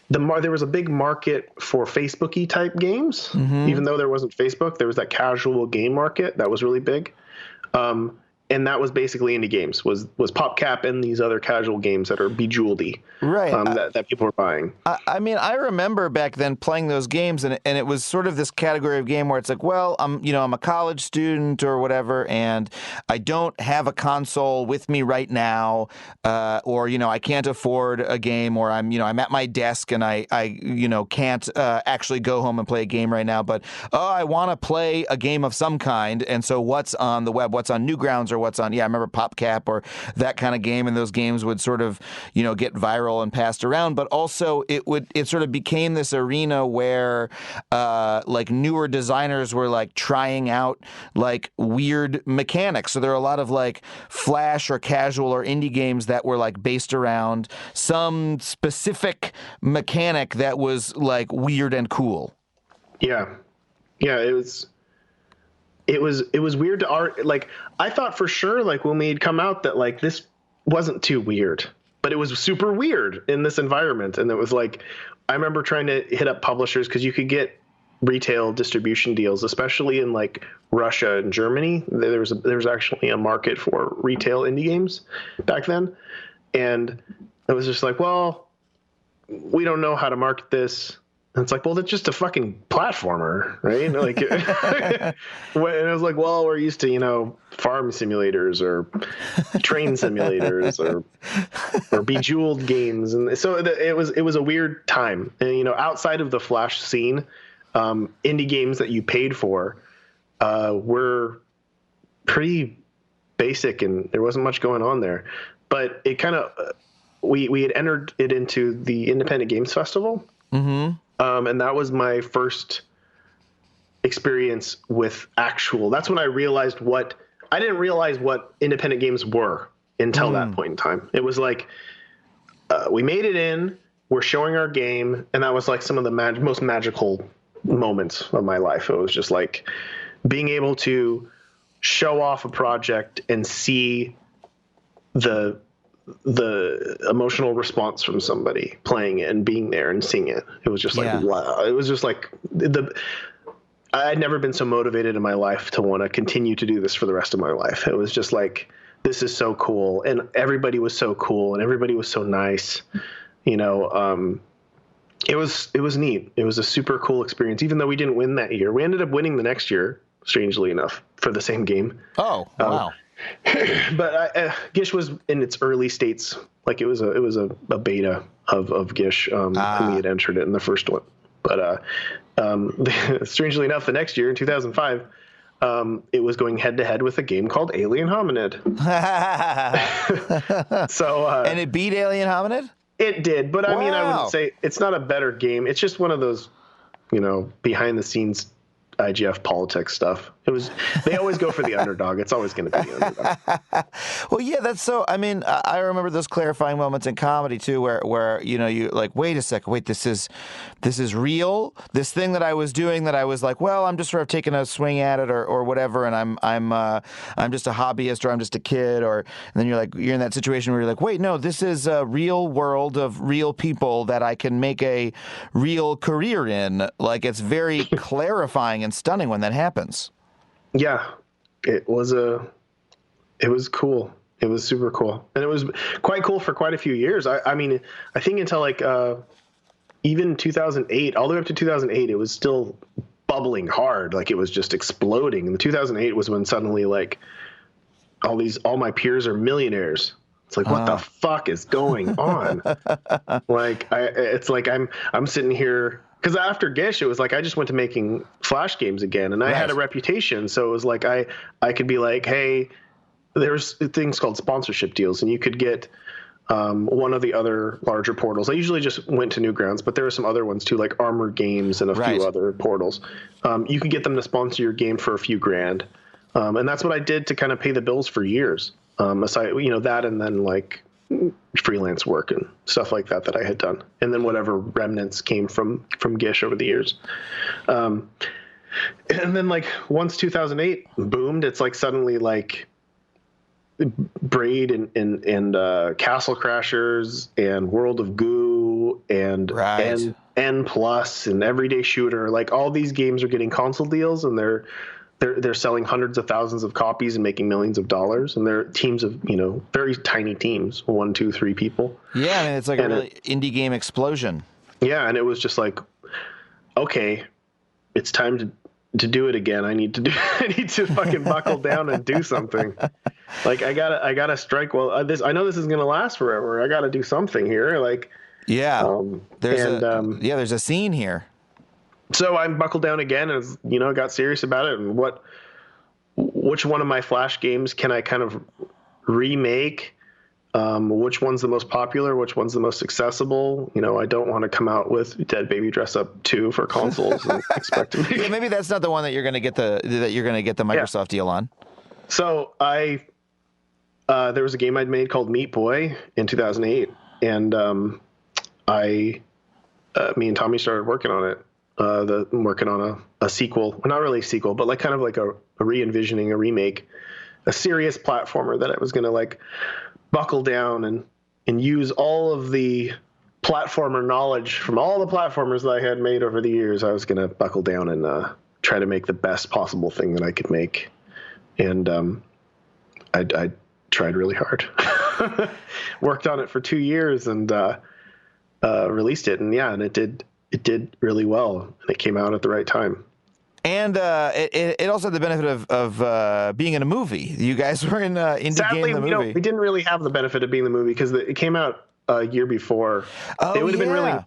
There was a big market for Facebook-y type games, even though there wasn't Facebook. There was that casual game market that was really big. And that was basically indie games, was PopCap and these other casual games that are bejeweled-y, right? That people were buying. I mean, I remember back then playing those games, and it was sort of this category of game where it's like, well, I'm a college student or whatever, and I don't have a console with me right now, or I can't afford a game, or I'm at my desk and I can't actually go home and play a game right now, but I want to play a game of some kind, and so what's on the web, what's on Newgrounds, or what's on, I remember PopCap or that kind of game, and those games would sort of, get viral and passed around, but also it sort of became this arena where like newer designers were like trying out like weird mechanics. So there are a lot of like flash or casual or indie games that were like based around some specific mechanic that was like weird and cool. Yeah, it was weird to art. Like, I thought for sure, like, when we'd come out that like this wasn't too weird, but it was super weird in this environment. And it was like, I remember trying to hit up publishers because you could get retail distribution deals, especially in like Russia and Germany. There was actually a market for retail indie games back then. And it was just like, well, we don't know how to market this. And it's like, well, that's just a fucking platformer, right? Like, and it was like, well, we're used to, farm simulators or train simulators or bejeweled games. And so it was a weird time. And, outside of the Flash scene, indie games that you paid for were pretty basic and there wasn't much going on there. But it kind of, we had entered it into the Independent Games Festival. Mm-hmm. And that was my first experience with that's when I realized I didn't realize what independent games were until that point in time. It was like, we made it in, we're showing our game. And that was like some of the most magical moments of my life. It was just like being able to show off a project and see the emotional response from somebody playing it and being there and seeing it. It was just like, wow. It was just like I'd never been so motivated in my life to want to continue to do this for the rest of my life. It was just like, this is so cool. And everybody was so cool and everybody was so nice. It was neat. It was a super cool experience, even though we didn't win that year. We ended up winning the next year, strangely enough, for the same game. Oh, wow. But Gish was in its early states. Like it was a beta of Gish, and we had entered it in the first one. But strangely enough, the next year in 2005, it was going head to head with a game called Alien Hominid. And it beat Alien Hominid? It did, but I mean, I wouldn't say it's not a better game. It's just one of those, behind the scenes IGF politics stuff. They always go for the underdog. It's always going to be the underdog. Well, yeah, that's so. I mean, I remember those clarifying moments in comedy too, where you like, wait a second, this is real. This thing that I was doing, that I was like, well, I'm just sort of taking a swing at it or whatever, and I'm just a hobbyist or I'm just a kid, and then you're in that situation where you're like, wait, no, this is a real world of real people that I can make a real career in. Like, it's very clarifying and stunning when that happens. Yeah, it was cool. It was super cool. And it was quite cool for quite a few years. I mean, I think until like even 2008, all the way up to 2008, it was still bubbling hard. Like it was just exploding. And the 2008 was when suddenly like all my peers are millionaires. It's like, what the fuck is going on? It's like I'm sitting here. Because after Gish, it was like I just went to making Flash games again, and I had a reputation. So it was like I could be like, hey, there's things called sponsorship deals, and you could get one of the other larger portals. I usually just went to Newgrounds, but there are some other ones too, like Armor Games and a few other portals. You could get them to sponsor your game for a few grand, and that's what I did to kind of pay the bills for years. Aside, that, and then like freelance work and stuff like that I had done, and then whatever remnants came from Gish over the years. And then like once 2008 boomed, it's like suddenly like Braid and Castle Crashers and World of Goo and N Plus and Everyday Shooter, like all these games are getting console deals, and they're selling hundreds of thousands of copies and making millions of dollars, and they're teams of, you know, very tiny teams, 1, 2, 3 people. Yeah, I mean, it's like a really indie game explosion. Yeah, and it was just like, okay, it's time to do it again. I need to fucking buckle down and do something. Like I gotta strike. Well, I know this is gonna last forever. I gotta do something here. Like, yeah, there's a scene here. So I buckled down again, and, you know, got serious about it. And which one of my Flash games can I kind of remake? Which one's the most popular? Which one's the most accessible? You know, I don't want to come out with Dead Baby Dress Up 2 for consoles and expect to make. Yeah, maybe that's not the one that you're going to get the Microsoft deal on. So there was a game I'd made called Meatboy in 2008, and me and Tommy started working on it. Working on a sequel, well, not really a sequel, but like kind of like a re-envisioning, a remake, a serious platformer that I was going to like buckle down and use all of the platformer knowledge from all the platformers that I had made over the years. I was going to buckle down and try to make the best possible thing that I could make. And I tried really hard. Worked on it for 2 years and released it. And it did really well, and it came out at the right time. And it also had the benefit of being in a movie. You guys were in Indie Game the movie. We didn't really have the benefit of being in the movie because it came out a year before. It would have been really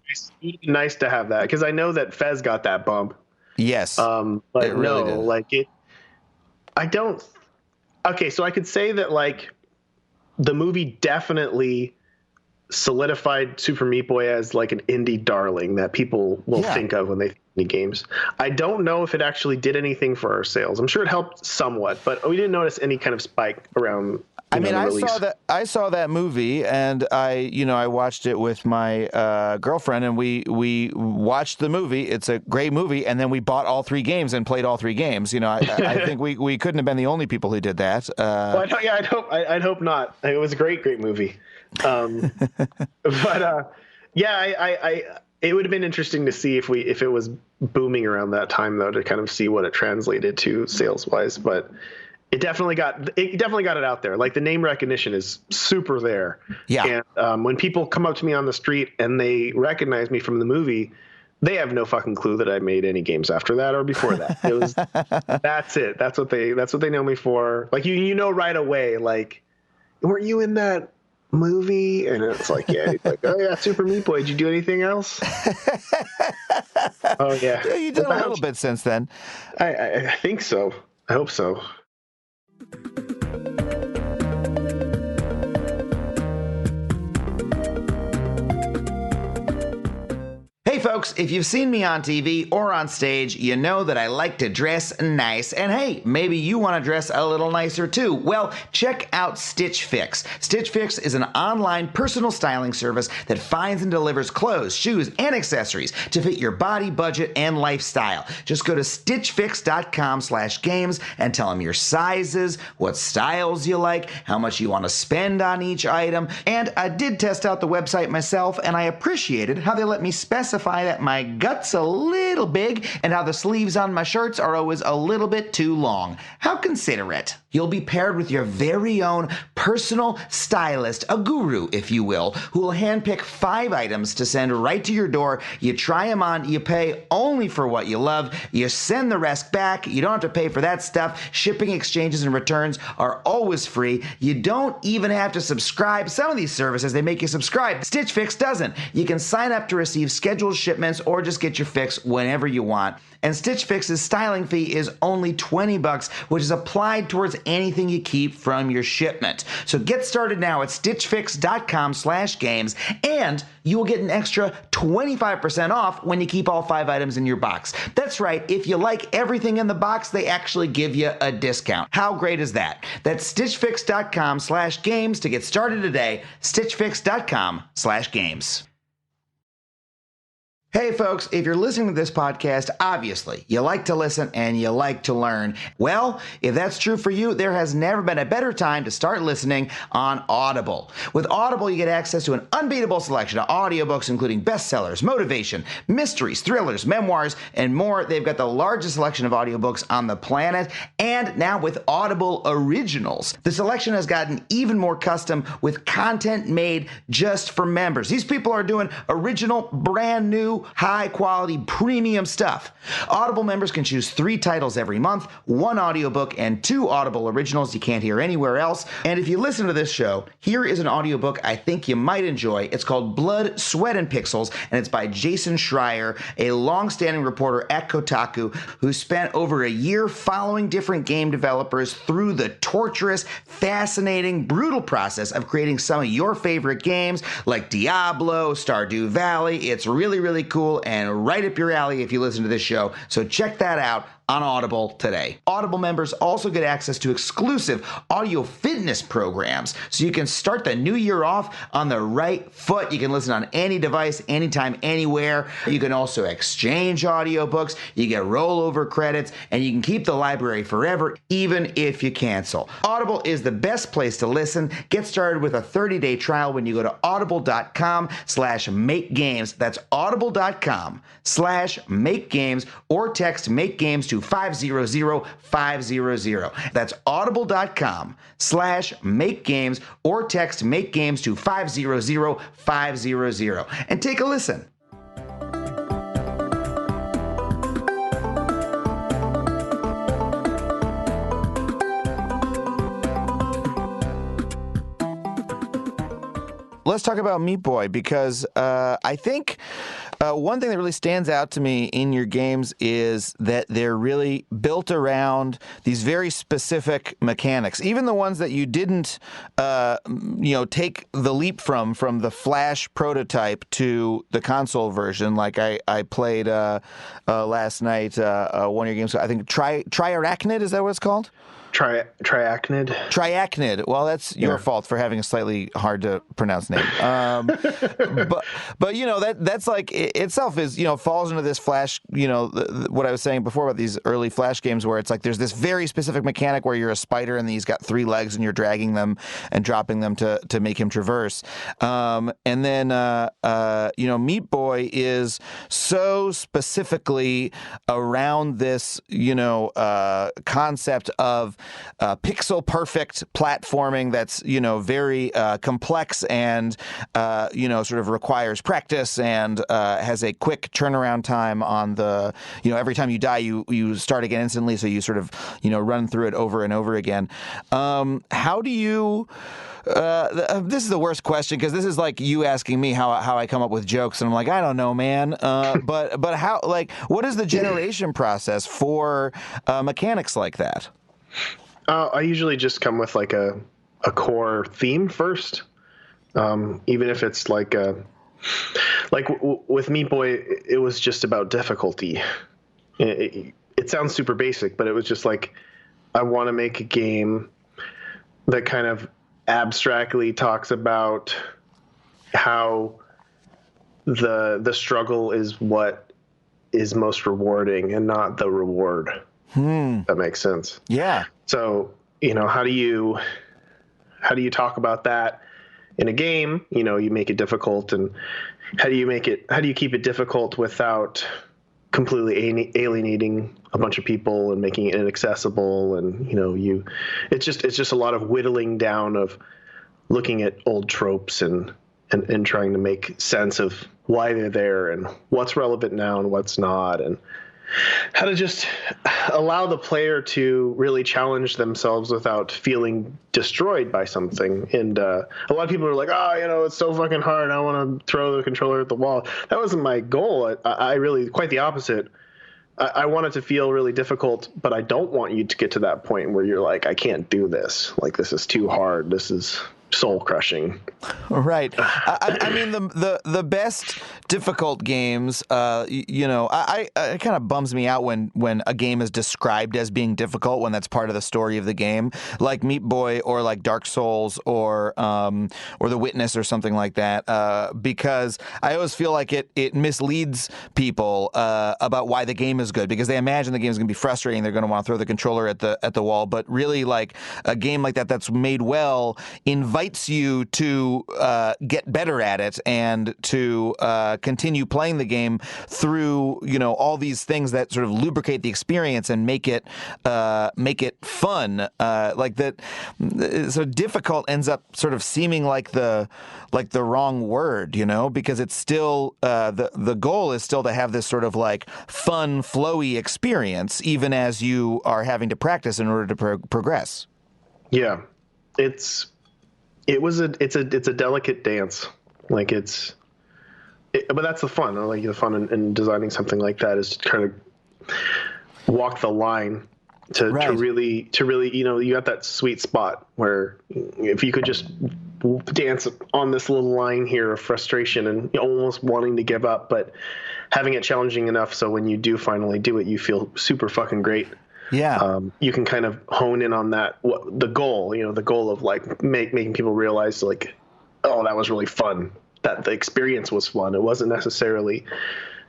nice to have that, because I know that Fez got that bump. Yes, but it really did. Like it. I don't. Okay, so I could say that like the movie definitely solidified Super Meat Boy as like an indie darling that people will think of when they think indie games. I don't know if it actually did anything for our sales. I'm sure it helped somewhat, but we didn't notice any kind of spike around. I saw that movie, and I watched it with my girlfriend, and we watched the movie. It's a great movie, and then we bought all 3 games and played all 3 games. You know, I think we couldn't have been the only people who did that. I'd hope not. It was a great movie. It would have been interesting to see if it was booming around that time, though, to kind of see what it translated to sales wise. But it definitely got it out there. Like the name recognition is super there. Yeah. And when people come up to me on the street and they recognize me from the movie, they have no fucking clue that I made any games after that or before that. It was that's it. That's what they know me for. Like you know right away. Like, weren't you in that movie? And it's like, yeah, like, oh yeah, Super Meat Boy. Did you do anything else? Oh yeah. Yeah, you did a little bit since then. I think so. I hope so. Hey folks, if you've seen me on TV or on stage, you know that I like to dress nice. And hey, maybe you want to dress a little nicer too. Well, check out Stitch Fix. Stitch Fix is an online personal styling service that finds and delivers clothes, shoes, and accessories to fit your body, budget, and lifestyle. Just go to stitchfix.com/games and tell them your sizes, what styles you like, how much you want to spend on each item. And I did test out the website myself, and I appreciated how they let me specify that my gut's a little big and how the sleeves on my shirts are always a little bit too long. How considerate. You'll be paired with your very own personal stylist, a guru, if you will, who will handpick 5 items to send right to your door. You try them on, you pay only for what you love, you send the rest back, you don't have to pay for that stuff. Shipping, exchanges, and returns are always free. You don't even have to subscribe. Some of these services, they make you subscribe. Stitch Fix doesn't. You can sign up to receive scheduled shipments shipments or just get your fix whenever you want. And Stitch Fix's styling fee is only $20, which is applied towards anything you keep from your shipment. So get started now at stitchfix.com/games, and you will get an extra 25% off when you keep all 5 items in your box. That's right, if you like everything in the box, they actually give you a discount. How great is that? That's stitchfix.com/games to get started today. stitchfix.com/games. Hey folks, if you're listening to this podcast, obviously you like to listen and you like to learn. Well, if that's true for you, there has never been a better time to start listening on Audible. With Audible, you get access to an unbeatable selection of audiobooks, including bestsellers, motivation, mysteries, thrillers, memoirs, and more. They've got the largest selection of audiobooks on the planet, and now with Audible Originals. The selection has gotten even more custom with content made just for members. These people are doing original, brand new, high quality premium stuff. Audible members can choose 3 titles every month, 1 audiobook, and 2 Audible originals you can't hear anywhere else. And if you listen to this show, here is an audiobook I think you might enjoy. It's called Blood, Sweat, and Pixels, and it's by Jason Schreier, a long-standing reporter at Kotaku who spent over a year following different game developers through the torturous, fascinating, brutal process of creating some of your favorite games like Diablo, Stardew Valley. It's really, really cool and right up your alley if you listen to this show. So check that out on Audible today. Audible members also get access to exclusive audio fitness programs, so you can start the new year off on the right foot. You can listen on any device, anytime, anywhere. You can also exchange audiobooks, you get rollover credits, and you can keep the library forever, even if you cancel. Audible is the best place to listen. Get started with a 30-day trial when you go to audible.com/makegames. That's audible.com/makegames, or text makegames to 500-500. That's audible.com/makegames, or text makegames to 500-500. And take a listen. Let's talk about Meatboy, because I think one thing that really stands out to me in your games is that they're really built around these very specific mechanics. Even the ones that you didn't, take the leap from the Flash prototype to the console version. Like I played last night one of your games. I think Triarachnid, is that what it's called? Triachnid. Well, that's your fault for having a slightly hard to pronounce name. But that's like itself is falls into this Flash. What I was saying before about these early Flash games where it's like there's this very specific mechanic where you're a spider and he's got 3 legs and you're dragging them and dropping them to make him traverse. And then Meatboy is so specifically around this concept of pixel perfect platforming that's very complex and sort of requires practice and has a quick turnaround time on the every time you die you start again instantly, so you sort of run through it over and over again. How do you this is the worst question, because this is like you asking me how I come up with jokes, and I'm like, I don't know, man. But how, what is the generation process for mechanics like that? I usually just come with like a core theme first, even if it's with Meatboy, it was just about difficulty. It sounds super basic, but it was just like, I want to make a game that kind of abstractly talks about how the struggle is what is most rewarding and not the reward. That makes sense. Yeah. So, how do you talk about that in a game? You make it difficult, and how do you keep it difficult without completely alienating a bunch of people and making it inaccessible? And, it's just a lot of whittling down of looking at old tropes and trying to make sense of why they're there and what's relevant now and what's not. And just allow the player to really challenge themselves without feeling destroyed by something. And a lot of people are like, oh, it's so fucking hard. I want to throw the controller at the wall. That wasn't my goal. I really, quite the opposite. I want it to feel really difficult, but I don't want you to get to that point where you're like, I can't do this. Like, this is too hard. This is soul crushing. Right. I mean, the best difficult games, it kind of bums me out when a game is described as being difficult when that's part of the story of the game, like Meatboy or like Dark Souls or The Witness or something like that, because I always feel like it misleads people about why the game is good, because they imagine the game is going to be frustrating. They're going to want to throw the controller at the wall, but really, like, a game like that's made well invites you to get better at it and to continue playing the game through all these things that sort of lubricate the experience and make it fun. Like that, so difficult ends up sort of seeming like the wrong word, because it's still the goal is still to have this sort of like fun, flowy experience, even as you are having to practice in order to progress. Yeah, it's a delicate dance. Like but that's the fun. I like the fun in designing something like that is to kind of walk the line to really, you got that sweet spot where if you could just dance on this little line here of frustration and almost wanting to give up, but having it challenging enough so when you do finally do it, you feel super fucking great. Yeah. You can kind of hone in on that, the goal of like making people realize like, oh, that was really fun. That the experience was fun. It wasn't necessarily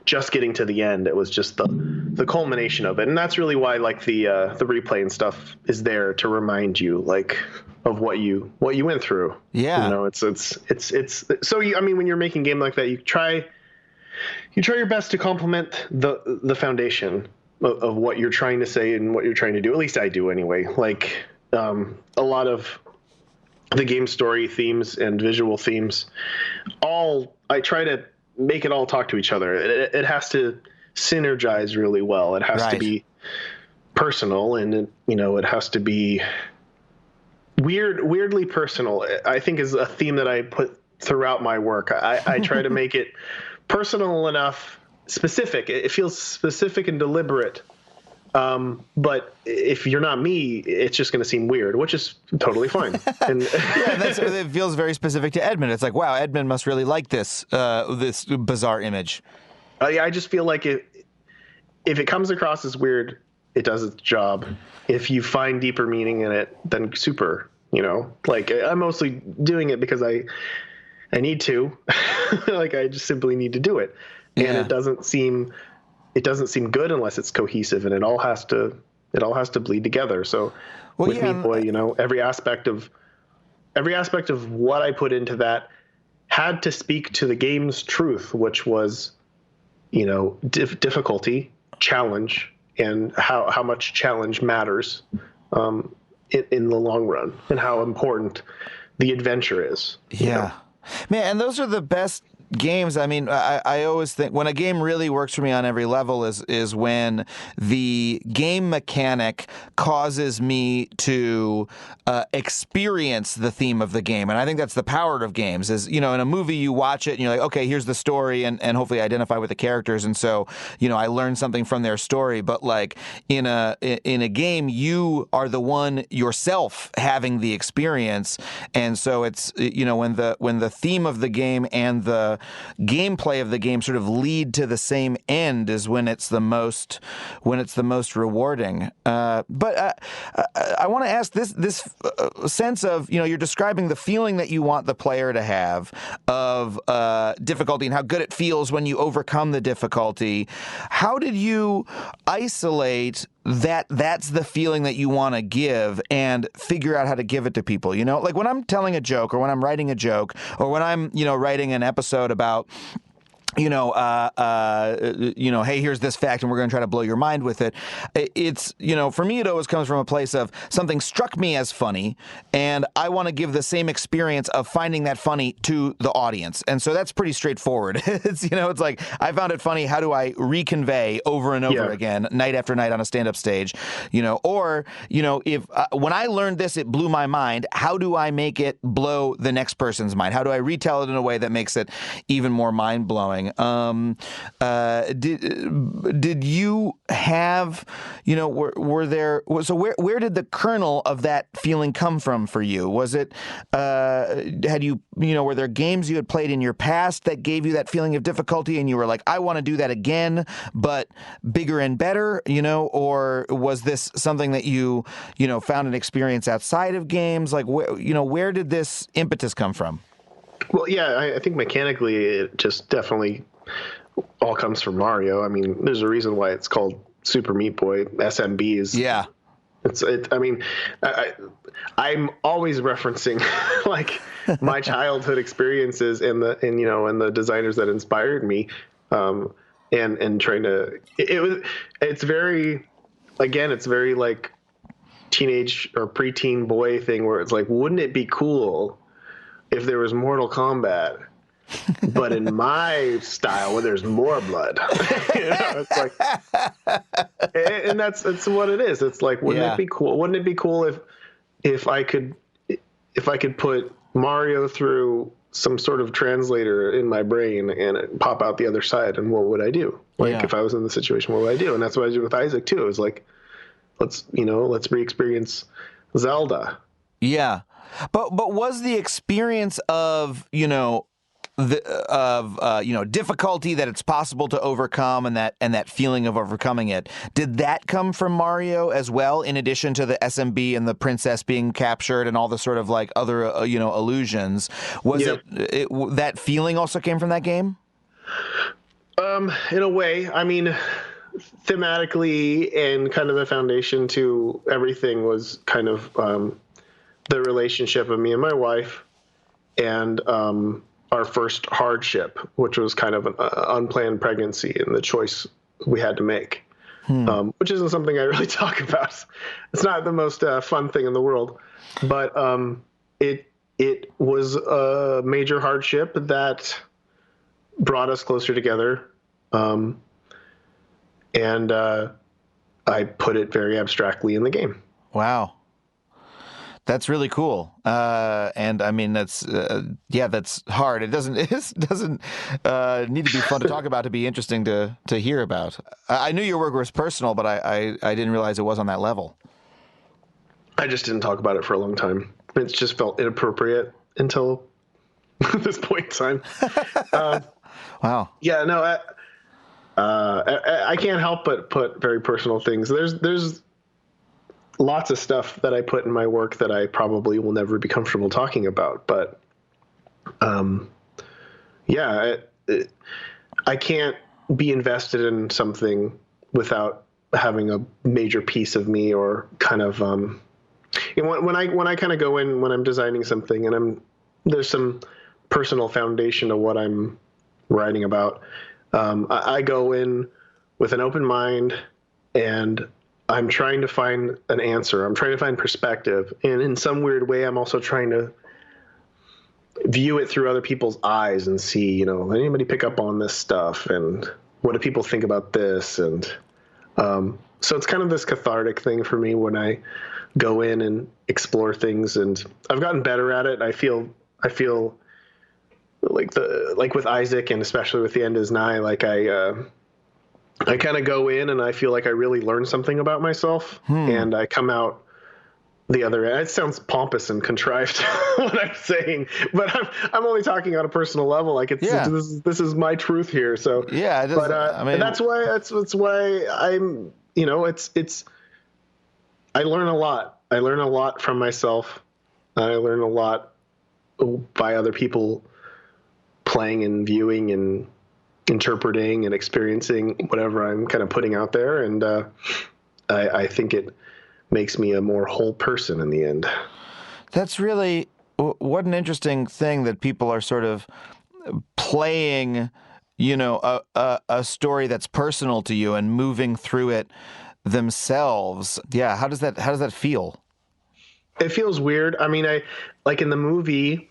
just getting to the end. It was just the culmination of it. And that's really why like the replay and stuff is there to remind you like of what you went through. Yeah. It's so when you're making a game like that, you try your best to complement the foundation of what you're trying to say and what you're trying to do. At least I do anyway. Like a lot of the game story themes and visual themes, I try to make it all talk to each other. It has to synergize really well. It has to be personal, and it has to be weirdly personal. I think is a theme that I put throughout my work. I try to make it personal enough, specific. It feels specific and deliberate. But if you're not me, it's just going to seem weird, which is totally fine. And it feels very specific to Edmund. It's like, wow, Edmund must really like this bizarre image. I just feel like if it comes across as weird, it does its job. If you find deeper meaning in it, then super. Like I'm mostly doing it because I need to. Like I just simply need to do it, and it doesn't seem good unless it's cohesive, and it all has to bleed together. So with Meatboy, every aspect of what I put into that had to speak to the game's truth, which was, difficulty, challenge, and how much challenge matters in the long run, and how important the adventure is. Yeah. Man, and those are the best games. I mean, I always think when a game really works for me on every level is when the game mechanic causes me to experience the theme of the game. And I think that's the power of games is, in a movie you watch it and you're like, okay, here's the story and hopefully identify with the characters. And so, I learned something from their story. But like in a game, you are the one yourself having the experience. And so it's, when the theme of the game and the gameplay of the game sort of lead to the same end is when it's the most rewarding. But I want to ask this sense of, you're describing the feeling that you want the player to have of difficulty and how good it feels when you overcome the difficulty. How did you isolate that's the feeling that you want to give and figure out how to give it to people? Like when I'm telling a joke or when I'm writing a joke or when I'm, writing an episode about hey, here's this fact, and we're going to try to blow your mind with it. It's, for me, it always comes from a place of something struck me as funny, and I want to give the same experience of finding that funny to the audience. And so that's pretty straightforward. It's like, I found it funny. How do I reconvey over and over again, night after night on a stand-up stage? If when I learned this, it blew my mind. How do I make it blow the next person's mind? How do I retell it in a way that makes it even more mind-blowing? Did you have, were there, so where did the kernel of that feeling come from for you? Was it, were there games you had played in your past that gave you that feeling of difficulty and you were like, I want to do that again, but bigger and better, or was this something that you found an experience outside of games? Like, where did this impetus come from? Well, yeah, I think mechanically it just definitely all comes from Mario. I mean, there's a reason why it's called Super Meat Boy, SMBs. Yeah. I'm always referencing like my childhood experiences and the designers that inspired me, and trying to, it's very like teenage or preteen boy thing where it's like, wouldn't it be cool if there was Mortal Kombat, but in my style where there's more blood? It's like, and that's what it is. It's like, wouldn't it be cool? Wouldn't it be cool if I could put Mario through some sort of translator in my brain and pop out the other side, and what would I do? Like, if I was in the situation, what would I do? And that's what I did with Isaac too. It was like, let's re-experience Zelda. Yeah. But was the experience of, difficulty that it's possible to overcome and that feeling of overcoming it, did that come from Mario as well, in addition to the SMB and the princess being captured and all the sort of like other, illusions? Was it that feeling also came from that game? In a way, I mean, thematically and kind of the foundation to everything was kind of, the relationship of me and my wife, and our first hardship, which was kind of an unplanned pregnancy and the choice we had to make, which isn't something I really talk about. It's not the most fun thing in the world, but it was a major hardship that brought us closer together, and I put it very abstractly in the game. Wow. That's really cool, and I mean that's hard. It doesn't need to be fun to talk about, to be interesting to hear about. I knew your work was personal, but I didn't realize it was on that level. I just didn't talk about it for a long time. It just felt inappropriate until this point in time. Wow. Yeah, no, I can't help but put very personal things. There's lots of stuff that I put in my work that I probably will never be comfortable talking about. But, I can't be invested in something without having a major piece of me, or kind of, when I kind of go in when I'm designing something and there's some personal foundation of what I'm writing about. I go in with an open mind, and I'm trying to find an answer. I'm trying to find perspective. And in some weird way, I'm also trying to view it through other people's eyes and see, anybody pick up on this stuff, and what do people think about this? And so it's kind of this cathartic thing for me when I go in and explore things, and I've gotten better at it. I feel like with Isaac, and especially with The End Is Nigh, like I kind of go in and I feel like I really learned something about myself, and I come out the other end. It sounds pompous and contrived what I'm saying, but I'm only talking on a personal level. Like this is my truth here. So yeah, but that's why I'm, I learn a lot. I learn a lot from myself. I learn a lot by other people playing and viewing and interpreting and experiencing whatever I'm kind of putting out there. And I think it makes me a more whole person in the end. That's really, what an interesting thing that people are sort of playing, a story that's personal to you and moving through it themselves. Yeah. How does that feel? It feels weird. I mean, like in the movie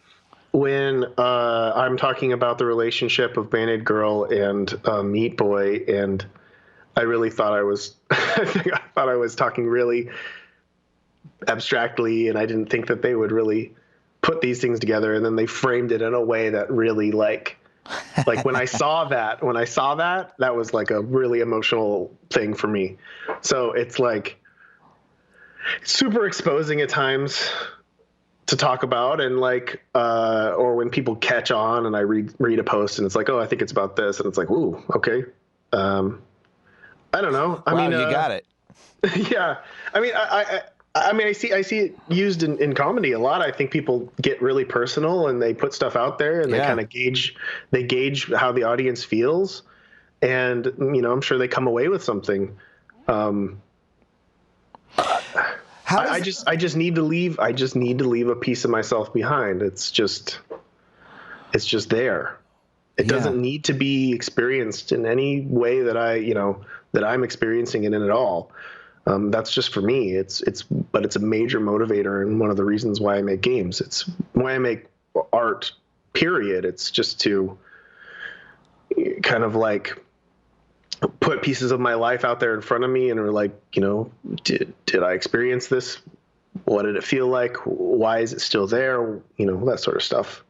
when I'm talking about the relationship of Band-Aid Girl and Meatboy, and I really thought I was talking really abstractly, and I didn't think that they would really put these things together, and then they framed it in a way that really like when I saw that, that was like a really emotional thing for me. So it's like super exposing at times to talk about, and like or when people catch on and I read a post and it's like, oh, I think it's about this, and it's like, ooh, okay. I don't know. I mean, you got it. Yeah. I mean, I see it used in comedy a lot. I think people get really personal and they put stuff out there, and they kind of gauge how the audience feels, and I'm sure they come away with something. I just need to leave a piece of myself behind. It's just there. It doesn't need to be experienced in any way that I'm experiencing it in at all. That's just for me. But it's a major motivator, and one of the reasons why I make games. It's why I make art, period. It's just to kind of like put pieces of my life out there in front of me, and are like, did I experience this? What did it feel like? Why is it still there? That sort of stuff.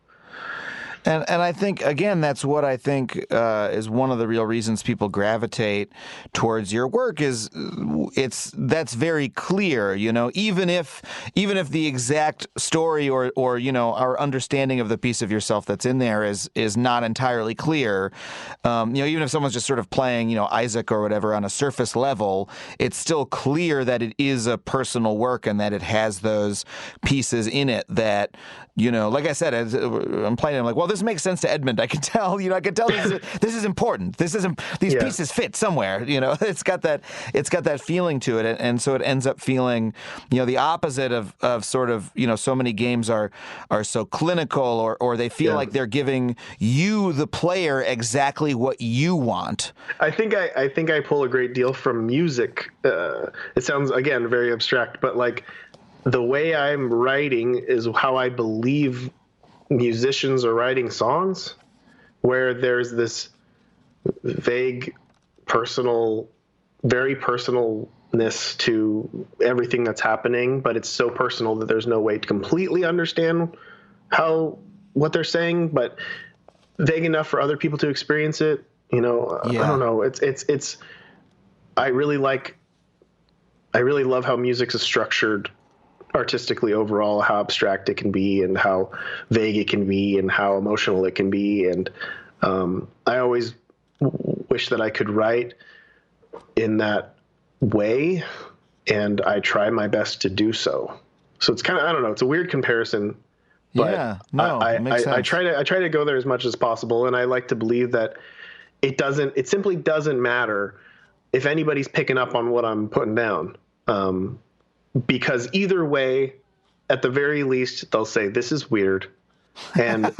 And I think, again, that's what I think is one of the real reasons people gravitate towards your work is that's very clear, even if the exact story or our understanding of the piece of yourself that's in there is not entirely clear, even if someone's just sort of playing, Isaac or whatever on a surface level, it's still clear that it is a personal work and that it has those pieces in it that, like I said, as I'm playing, I'm like, well, this makes sense to Edmund. I can tell, this is important. These pieces fit somewhere. It's got that feeling to it, and so it ends up feeling, the opposite of sort of, so many games are so clinical, or they feel like they're giving you, the player, exactly what you want. I think I pull a great deal from music. It sounds, again, very abstract, but like, the way I'm writing is how I believe musicians are writing songs, where there's this vague, very personalness to everything that's happening, but it's so personal that there's no way to completely understand what they're saying, but vague enough for other people to experience it. I don't know. I really love how music's is structured artistically overall, how abstract it can be and how vague it can be and how emotional it can be. And I always wish that I could write in that way, and I try my best to do so. So it's kind of, I don't know, it's a weird comparison, but it makes sense. I try to go there as much as possible, and I like to believe that it simply doesn't matter if anybody's picking up on what I'm putting down. Because either way, at the very least, they'll say, this is weird. And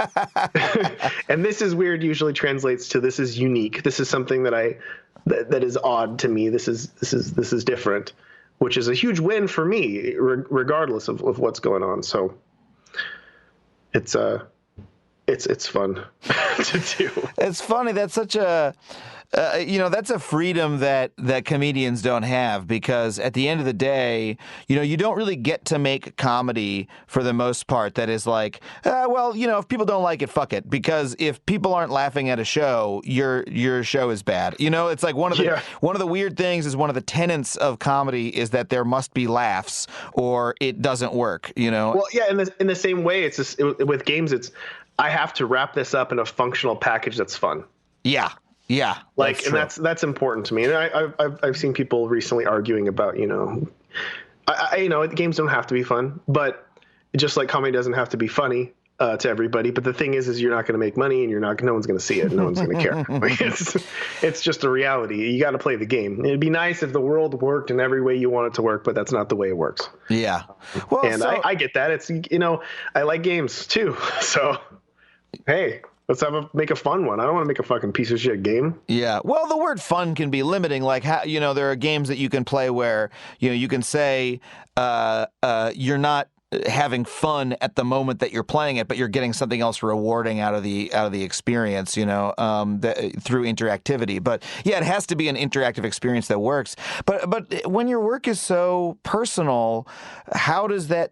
and this is weird usually translates to this is unique. This is something that is odd to me. This is different, which is a huge win for me, regardless of what's going on. So it's fun to do. It's funny. That's such a that's a freedom that comedians don't have, because at the end of the day, you don't really get to make comedy for the most part that is like, if people don't like it, fuck it. Because if people aren't laughing at a show, your show is bad. It's like one of the weird things is one of the tenets of comedy is that there must be laughs or it doesn't work. Well, yeah. In the same way, it's just with games, I have to wrap this up in a functional package that's fun. Yeah. Yeah, that's important to me. And I've seen people recently arguing about, games don't have to be fun, but just like comedy doesn't have to be funny to everybody. But the thing is you're not going to make money, and no one's going to see it. No one's going to care. It's just a reality. You got to play the game. It'd be nice if the world worked in every way you want it to work, but that's not the way it works. Yeah. Well, and I get that. It's, I like games too. So, hey. make a fun one. I don't want to make a fucking piece of shit game. Yeah. Well, the word fun can be limiting. Like, how, there are games that you can play where, you can say you're not having fun at the moment that you're playing it, but you're getting something else rewarding out of the experience, through interactivity. But yeah, it has to be an interactive experience that works. But when your work is so personal, how does that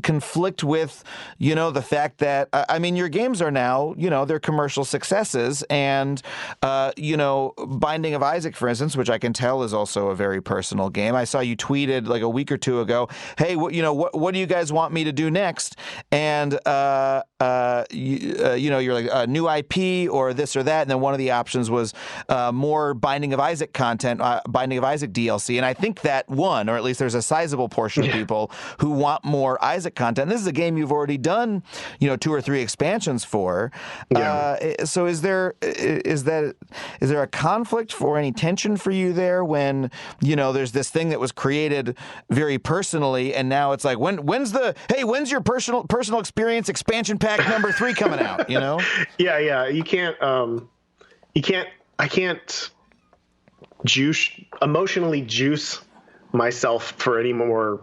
conflict with, the fact that your games are now, they're commercial successes, and Binding of Isaac, for instance, which I can tell is also a very personal game. I saw you tweeted like a week or two ago, hey, what do you guys want me to do next? And you're like new IP or this or that, and then one of the options was more Binding of Isaac content, Binding of Isaac DLC, and I think that won, or at least there's a sizable portion of people who want more Isaac content. And this is a game you've already done, 2 or 3 expansions for. Yeah. So is there a conflict or any tension for you there when there's this thing that was created very personally, and now it's like when's your personal experience expansion pack number 3 coming out? Yeah. I can't emotionally juice myself for any more.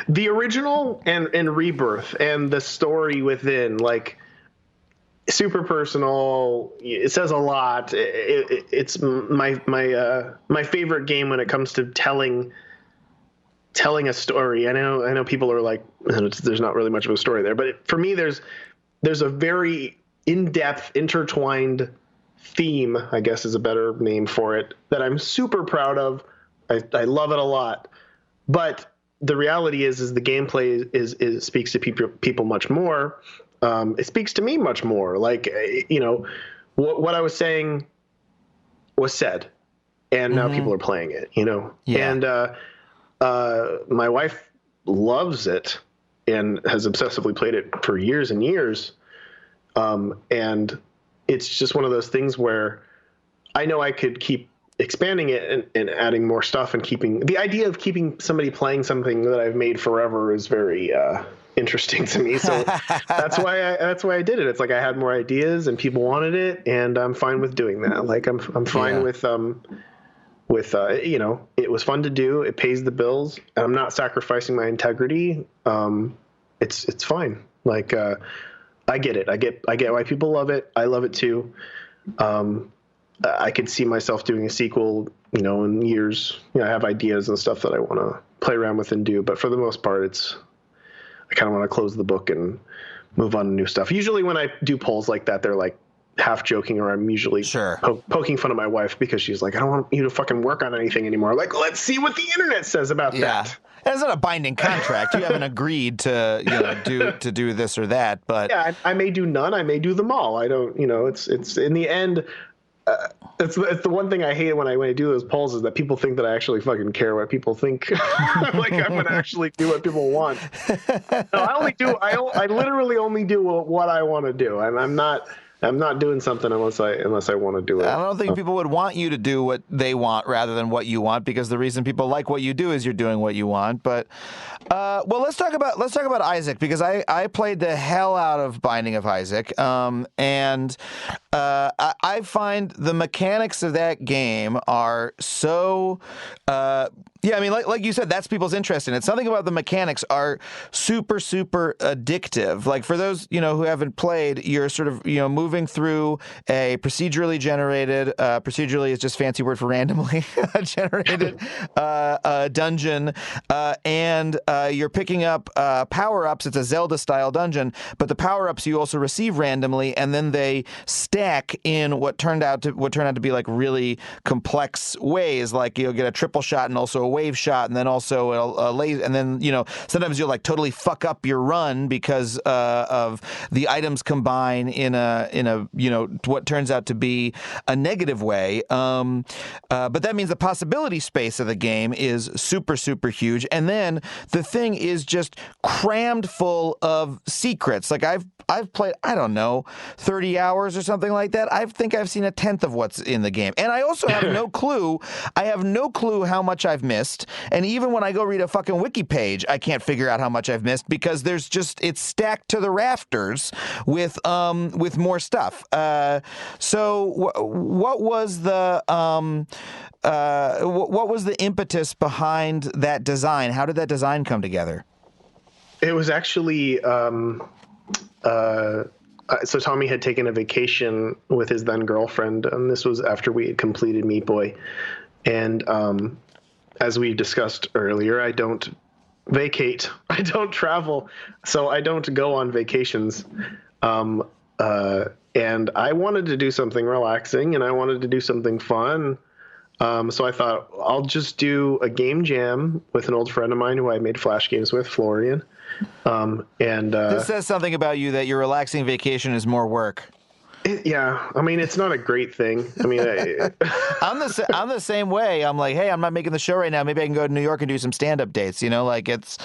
The original and Rebirth and the story within, like, super personal. It says a lot. It's my favorite game when it comes to telling a story. I know people are like, there's not really much of a story there, but for me, there's a very in-depth, intertwined theme, I guess is a better name for it, that I'm super proud of. I love it a lot, but the reality is the gameplay is speaks to people much more. It speaks to me much more. Like, what I was saying was said, and now people are playing it. Yeah. And my wife loves it and has obsessively played it for years and years. And it's just one of those things where I know I could keep expanding it and adding more stuff, and the idea of keeping somebody playing something that I've made forever is very interesting to me. So that's why I did it. It's like I had more ideas and people wanted it, and I'm fine with doing that. Like I'm fine with it was fun to do. It pays the bills, and I'm not sacrificing my integrity. It's fine. Like I get it. I get why people love it. I love it too. I could see myself doing a sequel, in years. I have ideas and stuff that I want to play around with and do, but for the most part, I kind of want to close the book and move on to new stuff. Usually when I do polls like that, they're like half joking, or I'm usually poking fun of my wife because she's like, I don't want you to fucking work on anything anymore. Like, let's see what the internet says about that. It's not a binding contract. You haven't agreed to do this or that, but yeah, I may do none. I may do them all. I don't, it's in the end. It's the one thing I hate when I do those polls is that people think that I actually fucking care what people think. Like I'm gonna actually do what people want. No, I literally only do what I want to do. I'm not doing something unless I want to do it. I don't think people would want you to do what they want rather than what you want, because the reason people like what you do is you're doing what you want. But well, let's talk about Isaac, because I played the hell out of Binding of Isaac, and I find the mechanics of that game are so. Yeah, I mean, like you said, that's people's interest in it. Something about the mechanics are super, super addictive. Like for those, who haven't played, you're sort of, moving through a procedurally generated, procedurally is just fancy word for randomly generated dungeon, and you're picking up power-ups. It's a Zelda-style dungeon, but the power-ups you also receive randomly, and then they stack in what turned out to be like really complex ways. Like you'll get a triple shot and also a wave shot, and then also a laser, and then sometimes you'll like totally fuck up your run because of the items combine in a what turns out to be a negative way. But that means the possibility space of the game is super, super huge, and then the thing is just crammed full of secrets. Like I've played, I don't know, 30 hours or something like that. I think I've seen a tenth of what's in the game, and I also have no clue. I have no clue how much I've missed. And even when I go read a fucking wiki page, I can't figure out how much I've missed, because it's stacked to the rafters with more stuff. So what was the impetus behind that design? How did that design come together? It was actually so Tommy had taken a vacation with his then girlfriend, and this was after we had completed Meatboy. And as we discussed earlier, I don't vacate. I don't travel, so I don't go on vacations. And I wanted to do something relaxing, and I wanted to do something fun. So I thought I'll just do a game jam with an old friend of mine who I made Flash games with, Florian. This says something about you that your relaxing vacation is more work. Yeah, I mean, it's not a great thing. I mean, I'm the same way. I'm like, hey, I'm not making the show right now. Maybe I can go to New York and do some stand-up dates. You know, like it's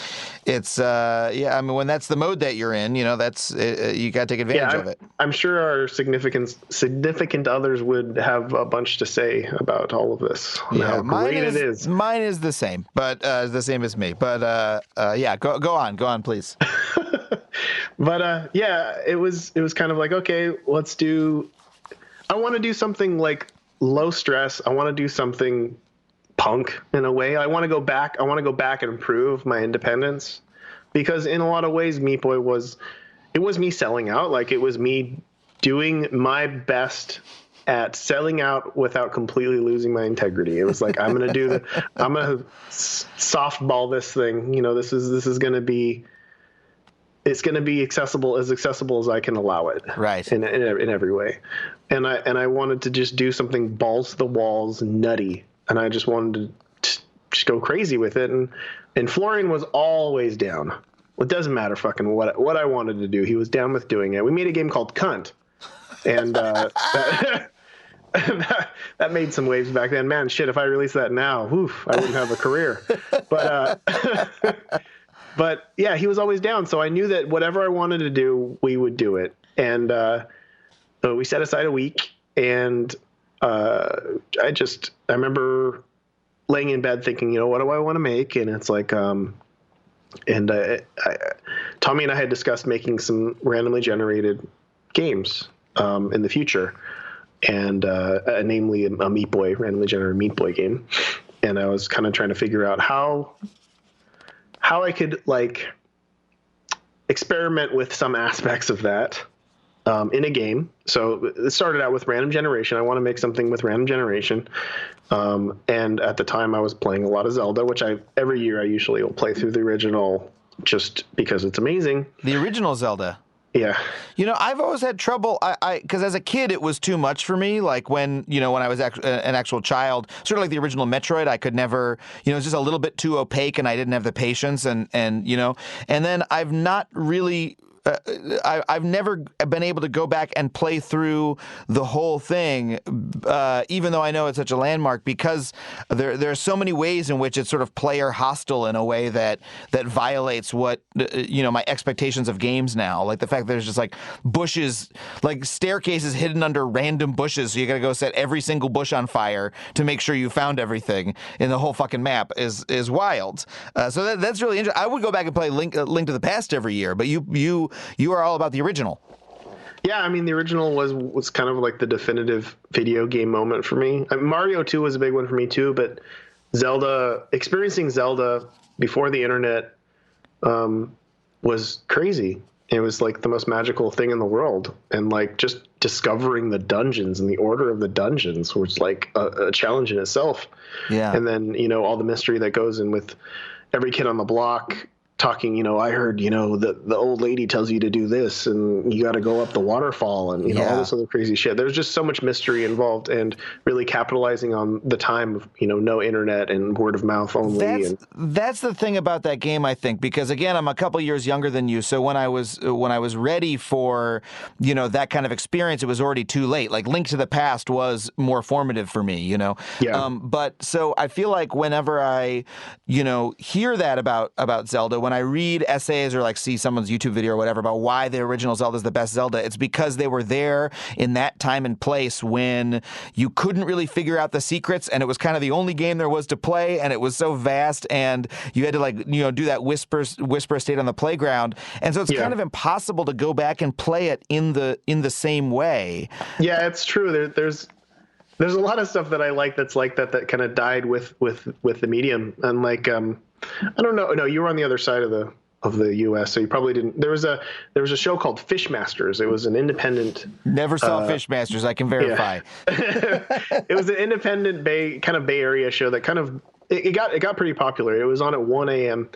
yeah. I mean, when that's the mode that you're in, you know, that's you got to take advantage of it. I'm sure our significant others would have a bunch to say about all of this. Yeah, how great it is. Mine is the same, but the same as me. But yeah, go on, please. But yeah, it was kind of like, okay, I want to do something like low stress. I want to do something punk in a way. I want to go back and improve my independence, because in a lot of ways, Meatboy was me selling out. Like, it was me doing my best at selling out without completely losing my integrity. It was like, I'm going to softball this thing. You know, this is going to be, it's going to be accessible as I can allow it. Right. In every way. And I wanted to just do something balls to the walls, nutty. And I just wanted to just go crazy with it. And Florian was always down. It doesn't matter fucking what I wanted to do. He was down with doing it. We made a game called Cunt. And that made some waves back then. Man, shit, if I released that now, woof, I wouldn't have a career. But yeah, he was always down. So I knew that whatever I wanted to do, we would do it. And we set aside a week. And I remember laying in bed thinking, you know, what do I want to make? And it's like, Tommy and I had discussed making some randomly generated games in the future. And namely a Meatboy, randomly generated Meatboy game. And I was kind of trying to figure out how I could like experiment with some aspects of that in a game. So it started out with random generation. I want to make something with random generation. And at the time I was playing a lot of Zelda, which every year I usually will play through the original just because it's amazing. The original Zelda. Yeah. You know, I've always had trouble, because as a kid, it was too much for me. Like when I was an actual child, sort of like the original Metroid, I could never, it was just a little bit too opaque and I didn't have the patience and then I've not really, I've never been able to go back and play through the whole thing, even though I know it's such a landmark, because there are so many ways in which it's sort of player hostile in a way that violates what my expectations of games now. Like the fact that there's just like bushes, like staircases hidden under random bushes, so you got to go set every single bush on fire to make sure you found everything in the whole fucking map is wild. So that's really interesting. I would go back and play Link to the Past every year, but you are all about the original. Yeah, I mean, the original was kind of like the definitive video game moment for me. Mario 2 was a big one for me too, but experiencing Zelda before the internet was crazy. It was like the most magical thing in the world. And like just discovering the dungeons and the order of the dungeons was like a challenge in itself. Yeah. And then, all the mystery that goes in with every kid on the block talking, I heard, the old lady tells you to do this and you got to go up the waterfall and, all this other crazy shit. There's just so much mystery involved, and really capitalizing on the time of, no internet and word of mouth only. That's the thing about that game, I think, because again, I'm a couple years younger than you. So when I was ready for, that kind of experience, it was already too late. Like Link to the Past was more formative for me, Yeah. But so I feel like whenever I, hear that about Zelda, when I read essays or like see someone's YouTube video or whatever about why the original Zelda is the best Zelda, it's because they were there in that time and place when you couldn't really figure out the secrets, and it was kind of the only game there was to play, and it was so vast, and you had to like, you know, do that whisper estate on the playground, and so it's kind of impossible to go back and play it in the same way. Yeah, it's true. There's a lot of stuff that I like that's like that kind of died with the medium, and like I don't know. No, you were on the other side of the U.S., so you probably didn't. There was a show called Fishmasters. It was an independent. Never saw Fishmasters. I can verify. Yeah. It was an independent Bay Area show that kind of it got pretty popular. It was on at 1 a.m.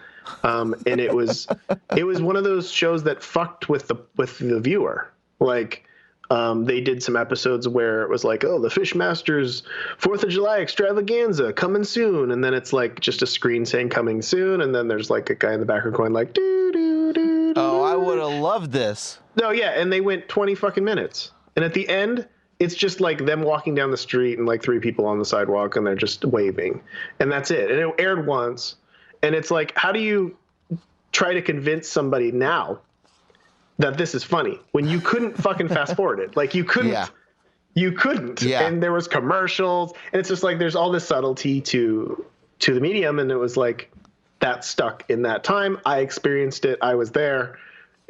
And it was one of those shows that fucked with the viewer. Like they did some episodes where it was like, oh, the Fishmasters 4th of July extravaganza coming soon, and then it's like just a screen saying coming soon, and then there's like a guy in the background going like doo doo doo. Oh, I would have loved this. No, yeah, and they went 20 fucking minutes, and at the end, it's just like them walking down the street and like 3 people on the sidewalk, and they're just waving, and that's it. And it aired once, and it's like, how do you try to convince somebody now that this is funny when you couldn't fucking fast forward it? Like you couldn't. Yeah. And there was commercials, and it's just like there's all this subtlety to the medium, and it was like that stuck in that time. I experienced it. I was there.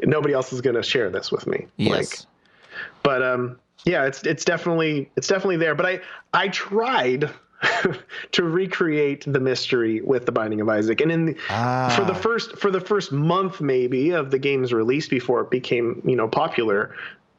Nobody else is going to share this with me. Yes. Yeah, it's definitely there. But I tried to recreate the mystery with The Binding of Isaac, and for the first month maybe of the game's release before it became popular,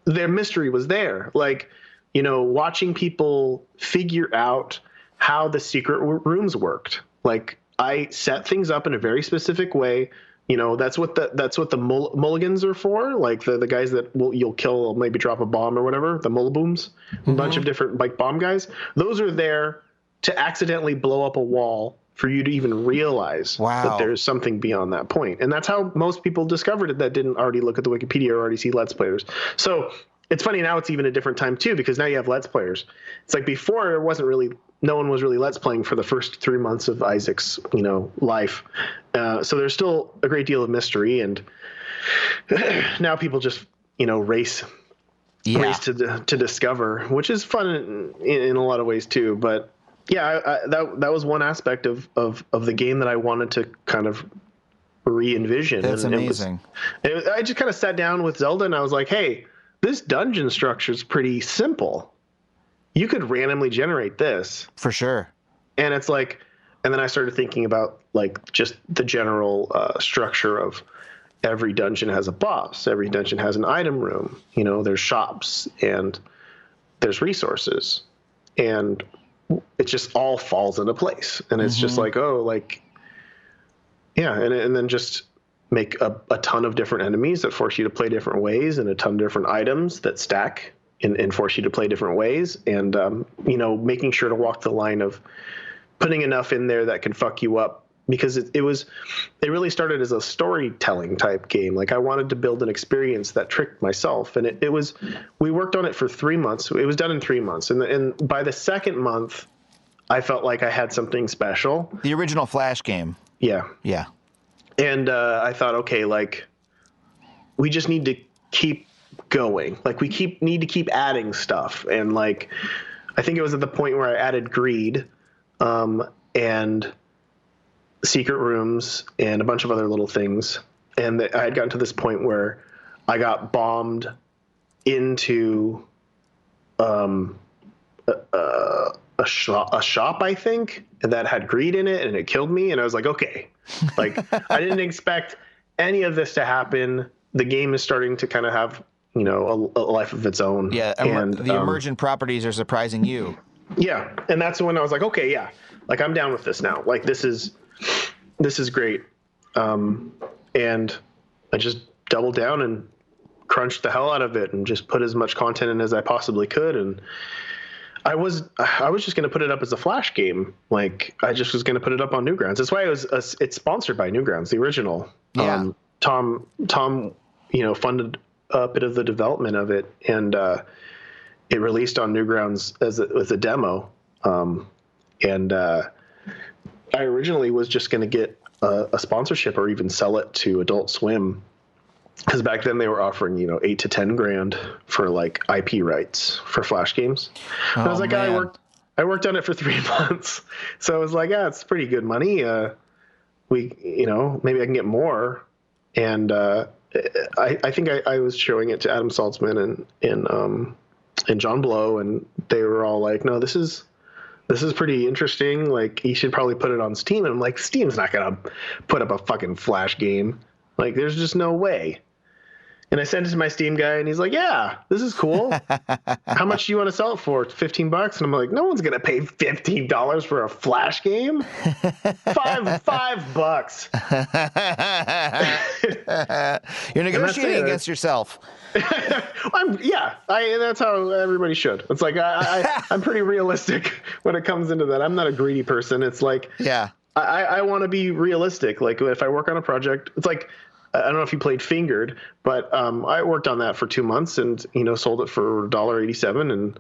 the mystery was there. Like watching people figure out how the secret rooms worked. Like I set things up in a very specific way. That's what the mulligans are for. Like the guys that you'll kill, maybe drop a bomb or whatever. The mullibooms, a bunch of different like bomb guys. Those are there to accidentally blow up a wall for you to even realize that there's something beyond that point. And that's how most people discovered it that didn't already look at the Wikipedia or already see Let's Players. So it's funny now, it's even a different time too, because now you have Let's Players. It's like before no one was really Let's Playing for the first 3 months of Isaac's, life. So there's still a great deal of mystery, and now people just, race to discover, which is fun in a lot of ways too. But yeah, that was one aspect of the game that I wanted to kind of re-envision. That's amazing. I just kind of sat down with Zelda and I was like, hey, this dungeon structure is pretty simple. You could randomly generate this. For sure. And it's like, and then I started thinking about like just the general structure of every dungeon has a boss. Every dungeon has an item room. There's shops and there's resources, and it just all falls into place. And it's just like, and then just make a ton of different enemies that force you to play different ways, and a ton of different items that stack and force you to play different ways. And, making sure to walk the line of putting enough in there that can fuck you up, because it really started as a storytelling type game. Like I wanted to build an experience that tricked myself. And we worked on it for 3 months. It was done in 3 months. And by the second month, I felt like I had something special. The original Flash game. Yeah. Yeah. And I thought, okay, like we just need to keep going. Like we need to keep adding stuff. And like, I think it was at the point where I added greed, and secret rooms and a bunch of other little things. And I had gotten to this point where I got bombed into, a shop, I think, that had greed in it, and it killed me. And I was like, okay, like I didn't expect any of this to happen. The game is starting to kind of have, a life of its own. Yeah. And the emergent properties are surprising you. Yeah. And that's when I was like, okay, yeah, like I'm down with this now. Like this is great. And I just doubled down and crunched the hell out of it and just put as much content in as I possibly could. And I was just going to put it up as a Flash game. Like I just was going to put it up on Newgrounds. That's why it's sponsored by Newgrounds, the original. Yeah. Tom, funded a bit of the development of it, and it released on Newgrounds as a demo. And I originally was just going to get a sponsorship or even sell it to Adult Swim. Because back then they were offering, $8 to 10 grand for like IP rights for Flash games. And I was like, man. I worked on it for 3 months. So I was like, yeah, it's pretty good money. Maybe I can get more. And I think I was showing it to Adam Saltzman and John Blow, and they were all like, no, this is pretty interesting. Like, you should probably put it on Steam. And I'm like, Steam's not going to put up a fucking Flash game. Like, there's just no way. And I sent it to my Steam guy, and he's like, yeah, this is cool. How much do you want to sell it for? It's $15. And I'm like, no one's going to pay $15 for a Flash game. $5. You're negotiating against yourself. That's how everybody should. It's like, I'm pretty realistic when it comes into that. I'm not a greedy person. It's like, yeah, I want to be realistic. Like, if I work on a project, it's like, I don't know if you played Fingered, but I worked on that for 2 months and sold it for $1.87, and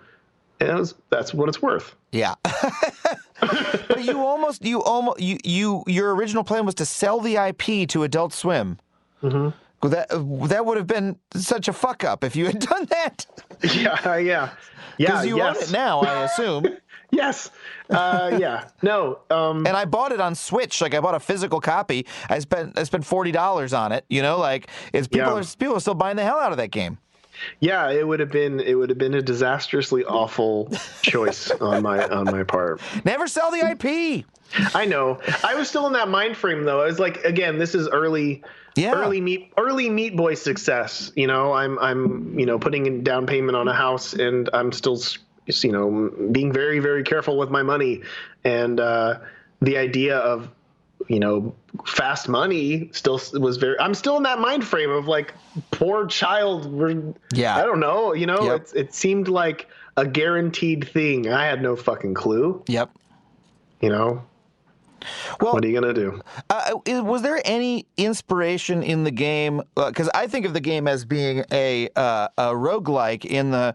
that's what it's worth. Yeah. But your original plan was to sell the IP to Adult Swim. Mm-hmm. That would have been such a fuck up if you had done that. Yeah. Because you own it now, I assume. Yes. No. And I bought it on Switch. Like, I bought a physical copy. I spent $40 on it. People are still buying the hell out of that game. Yeah, it would have been a disastrously awful choice on my part. Never sell the IP. I know. I was still in that mind frame though. I was like, again, this is early Meatboy success. I'm putting in down payment on a house, and I'm still being very, very careful with my money. And the idea of, fast money still was I'm still in that mind frame of like, poor child. I don't know. Yep. It seemed like a guaranteed thing. I had no fucking clue. Yep. Well, what are you going to do? Was there any inspiration in the game? Because I think of the game as being a roguelike in the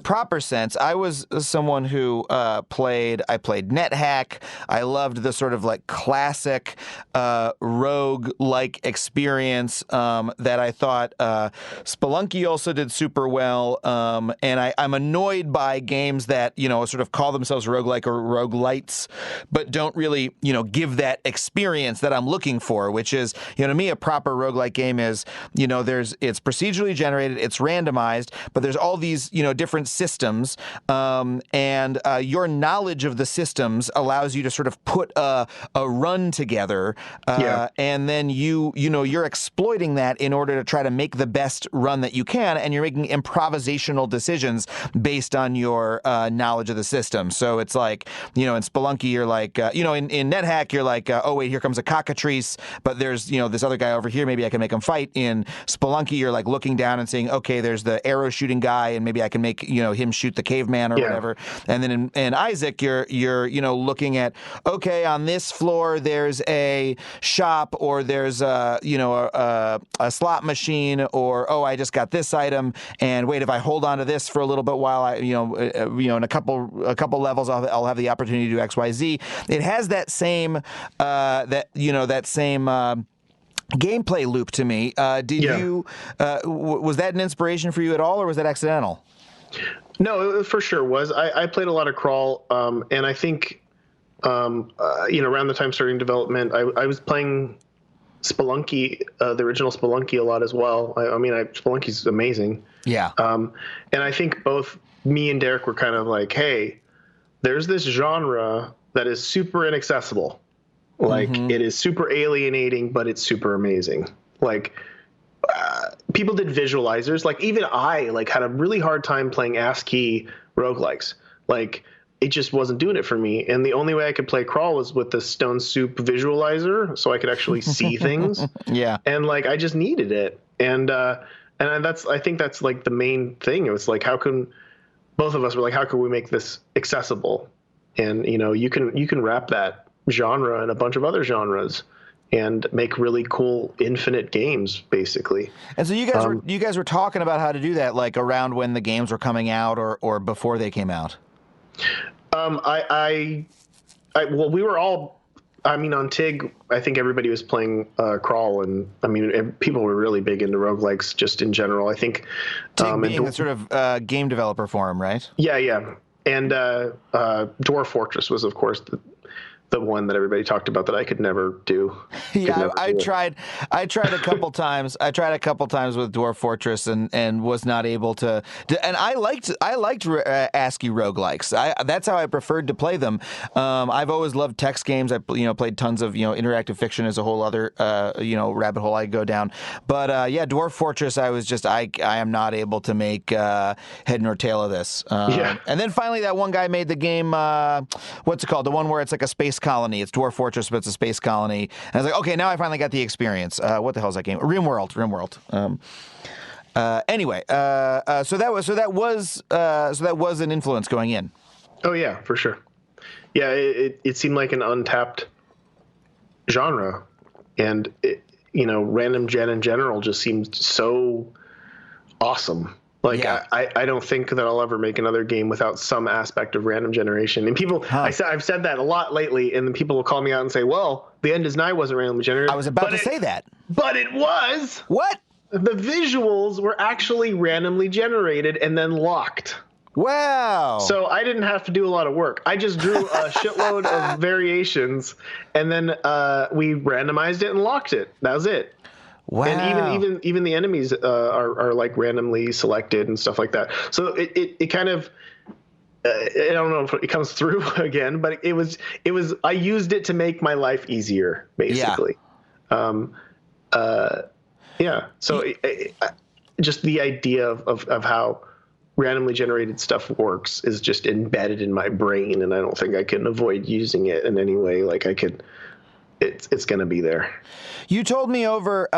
proper sense. I was someone who played NetHack. I loved the sort of like classic rogue-like experience that I thought Spelunky also did super well. And I'm annoyed by games that, sort of call themselves roguelike or roguelites, but don't really, give that experience that I'm looking for, which is, to me, a proper roguelike game is, it's procedurally generated, it's randomized, but there's all these, different systems, and your knowledge of the systems allows you to sort of put a run together, and then you're exploiting that in order to try to make the best run that you can, and you're making improvisational decisions based on your knowledge of the system. So it's like, in Spelunky, you're like, in NetHack, you're like, oh wait, here comes a cockatrice, but there's, this other guy over here, maybe I can make him fight. In Spelunky, you're like looking down and saying, okay, there's the arrow shooting guy, and maybe I can make, him shoot the caveman or whatever. And then in Isaac, you're looking at, okay, on this floor there's a shop, or there's a slot machine, or I just got this item, and wait, if I hold on to this for a little bit while I, in a couple levels, I'll have the opportunity to do X, Y, Z. It has that same gameplay loop to me. Was that an inspiration for you at all, or was that accidental? No, it for sure was. I played a lot of Crawl, and I think, around the time starting development, I was playing Spelunky, the original Spelunky, a lot as well. Spelunky's amazing. Yeah. And I think both me and Derek were kind of like, hey, there's this genre that is super inaccessible. Like, it is super alienating, but it's super amazing. Like, people did visualizers. Like, even I had a really hard time playing ASCII roguelikes. Like, it just wasn't doing it for me. And the only way I could play Crawl was with the Stone Soup visualizer, so I could actually see things. Yeah. And I just needed it. And I think that's the main thing. It was how can both of us were how can we make this accessible? And you can wrap that genre and a bunch of other genres and make really cool infinite games, basically. And so you guys were talking about how to do that, around when the games were coming out, or before they came out. Well, we were all I mean, on TIG, I think everybody was playing Crawl, and I mean, people were really big into roguelikes just in general. I think TIG being the sort of game developer forum, right? Yeah. And Dwarf Fortress was, of course, the one that everybody talked about that I could never do. I tried a couple times. I tried a couple times with Dwarf Fortress and was not able to. And I liked ASCII roguelikes. That's how I preferred to play them. I've always loved text games. I played tons of interactive fiction as a whole other rabbit hole I go down. But Dwarf Fortress, I am not able to make head nor tail of this. And then finally that one guy made the game. What's it called? The one where it's like a space colony. It's Dwarf Fortress, but it's a space colony. And I was like, okay, now I finally got the experience. What the hell is that game? RimWorld. Anyway, so that was an influence going in. Oh yeah, for sure. Yeah, it seemed like an untapped genre, and random gen in general just seemed so awesome. Like, I don't think that I'll ever make another game without some aspect of random generation. And people, I've said that a lot lately, and then people will call me out and say, well, The End is Nigh wasn't randomly generated. I was about to say that. But it was. What? The visuals were actually randomly generated and then locked. Wow. So I didn't have to do a lot of work. I just drew a shitload of variations, and then we randomized it and locked it. That was it. Wow. And even the enemies are like randomly selected and stuff like that. So it kind of I don't know if it comes through again, but it was I used it to make my life easier, basically. So just the idea of how randomly generated stuff works is just embedded in my brain, and I don't think I can avoid using it in any way. Like I could. It's going to be there. You told me over,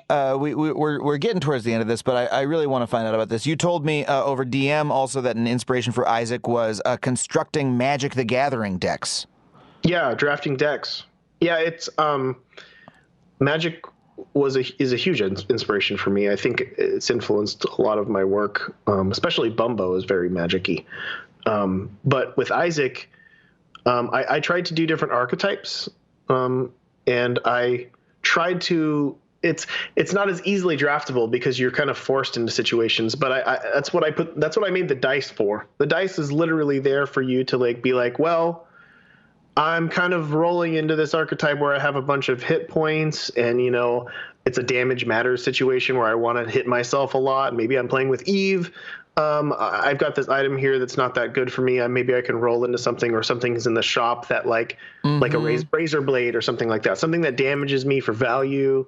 we're getting towards the end of this, but I really want to find out about this. You told me over DM also that an inspiration for Isaac was constructing Magic the Gathering decks. Yeah, drafting decks. Yeah, it's Magic is a huge inspiration for me. I think it's influenced a lot of my work, especially Bumbo is very Magic-y. But with Isaac, I tried to do different archetypes. And I tried to, it's not as easily draftable because you're kind of forced into situations, but that's what I made the dice for. The dice is literally there for you to like, be like, well, I'm kind of rolling into this archetype where I have a bunch of hit points and, it's a damage matters situation where I want to hit myself a lot. Maybe I'm playing with Eve. I've got this item here that's not that good for me. Maybe I can roll into something, or something's in the shop that like a razor blade or something like that, something that damages me for value.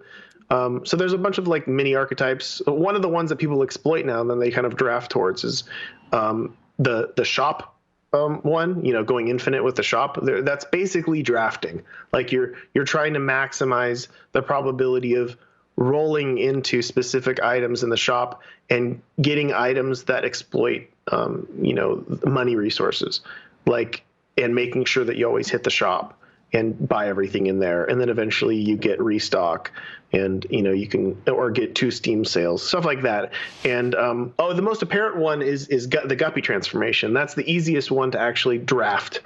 So there's a bunch of like mini archetypes. One of the ones that people exploit now and then they kind of draft towards is the shop one, going infinite with the shop. That's basically drafting. Like you're trying to maximize the probability of rolling into specific items in the shop and getting items that exploit, money resources, and making sure that you always hit the shop and buy everything in there. And then eventually you get restock and, you can, or get 2 Steam sales, stuff like that. And, the most apparent one is the Guppy transformation. That's the easiest one to actually draft,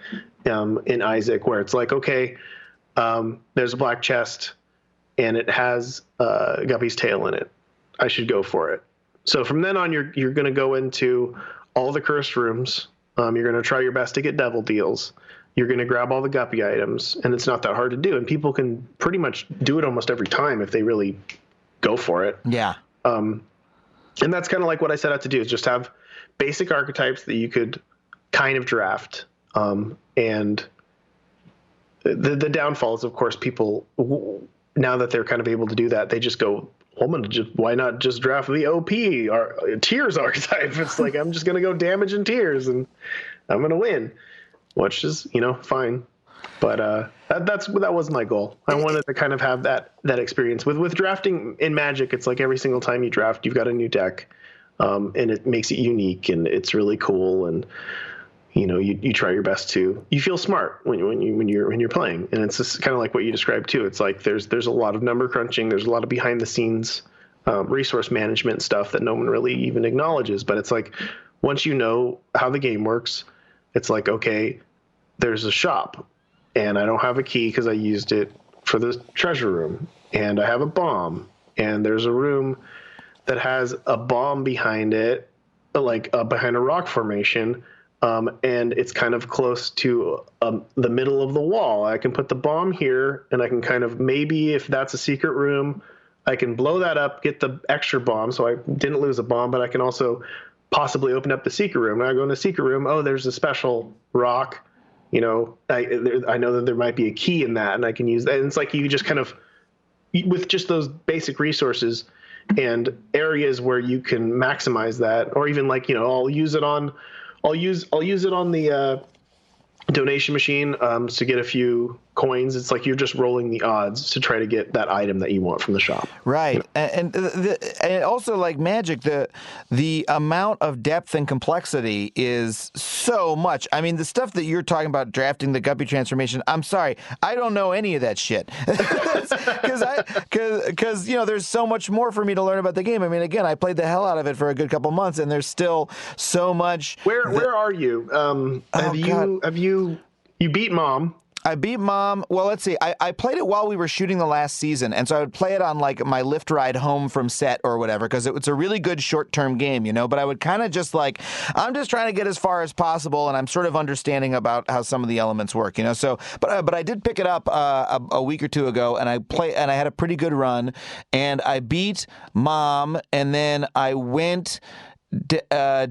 in Isaac, where it's like, okay, there's a black chest and it has Guppy's tail in it. I should go for it. So from then on, you're going to go into all the cursed rooms. You're going to try your best to get devil deals. You're going to grab all the Guppy items, and it's not that hard to do. And people can pretty much do it almost every time if they really go for it. Yeah. And that's kind of like what I set out to do, is just have basic archetypes that you could kind of draft. And the downfall is, of course, people, now that they're kind of able to do that, they just go, why not just draft the OP or Tears archetype? It's like, I'm just going to go damage and Tears and I'm going to win, which is, fine. But that was my goal. I wanted to kind of have that experience with drafting in Magic. It's like every single time you draft, you've got a new deck, and it makes it unique and it's really cool. And you try your best to. You feel smart when you're playing, and it's just kind of like what you described too. It's like there's a lot of number crunching. There's a lot of behind the scenes resource management stuff that no one really even acknowledges. But it's like once you know how the game works, it's like, okay, there's a shop. and I don't have a key because I used it for the treasure room, and I have a bomb, and there's a room that has a bomb behind it, like behind a rock formation, and it's kind of close to the middle of the wall. I can put the bomb here, and I can kind of, maybe if that's a secret room, I can blow that up, get the extra bomb, so I didn't lose a bomb, but I can also possibly open up the secret room. When I go in the secret room, oh, there's a special rock. I know that there might be a key in that, and I can use that. And it's like you just kind of, with just those basic resources and areas where you can maximize that, or even like, I'll use it on the donation machine to get a few coins. It's like you're just rolling the odds to try to get that item that you want from the shop. Right. And also, like Magic, the amount of depth and complexity is so much. I mean, the stuff that you're talking about, drafting the Guppy transformation, I'm sorry, I don't know any of that shit. Because there's so much more for me to learn about the game. I mean, again, I played the hell out of it for a good couple months, and there's still so much. Where are you? Have you beat Mom? I beat Mom. Well, let's see. I played it while we were shooting the last season, and so I would play it on like my lift ride home from set or whatever, because it's a really good short-term game, But I would kind of just like, I'm just trying to get as far as possible, and I'm sort of understanding about how some of the elements work, So, but I did pick it up a week or two ago, and I had a pretty good run, and I beat Mom, and then I went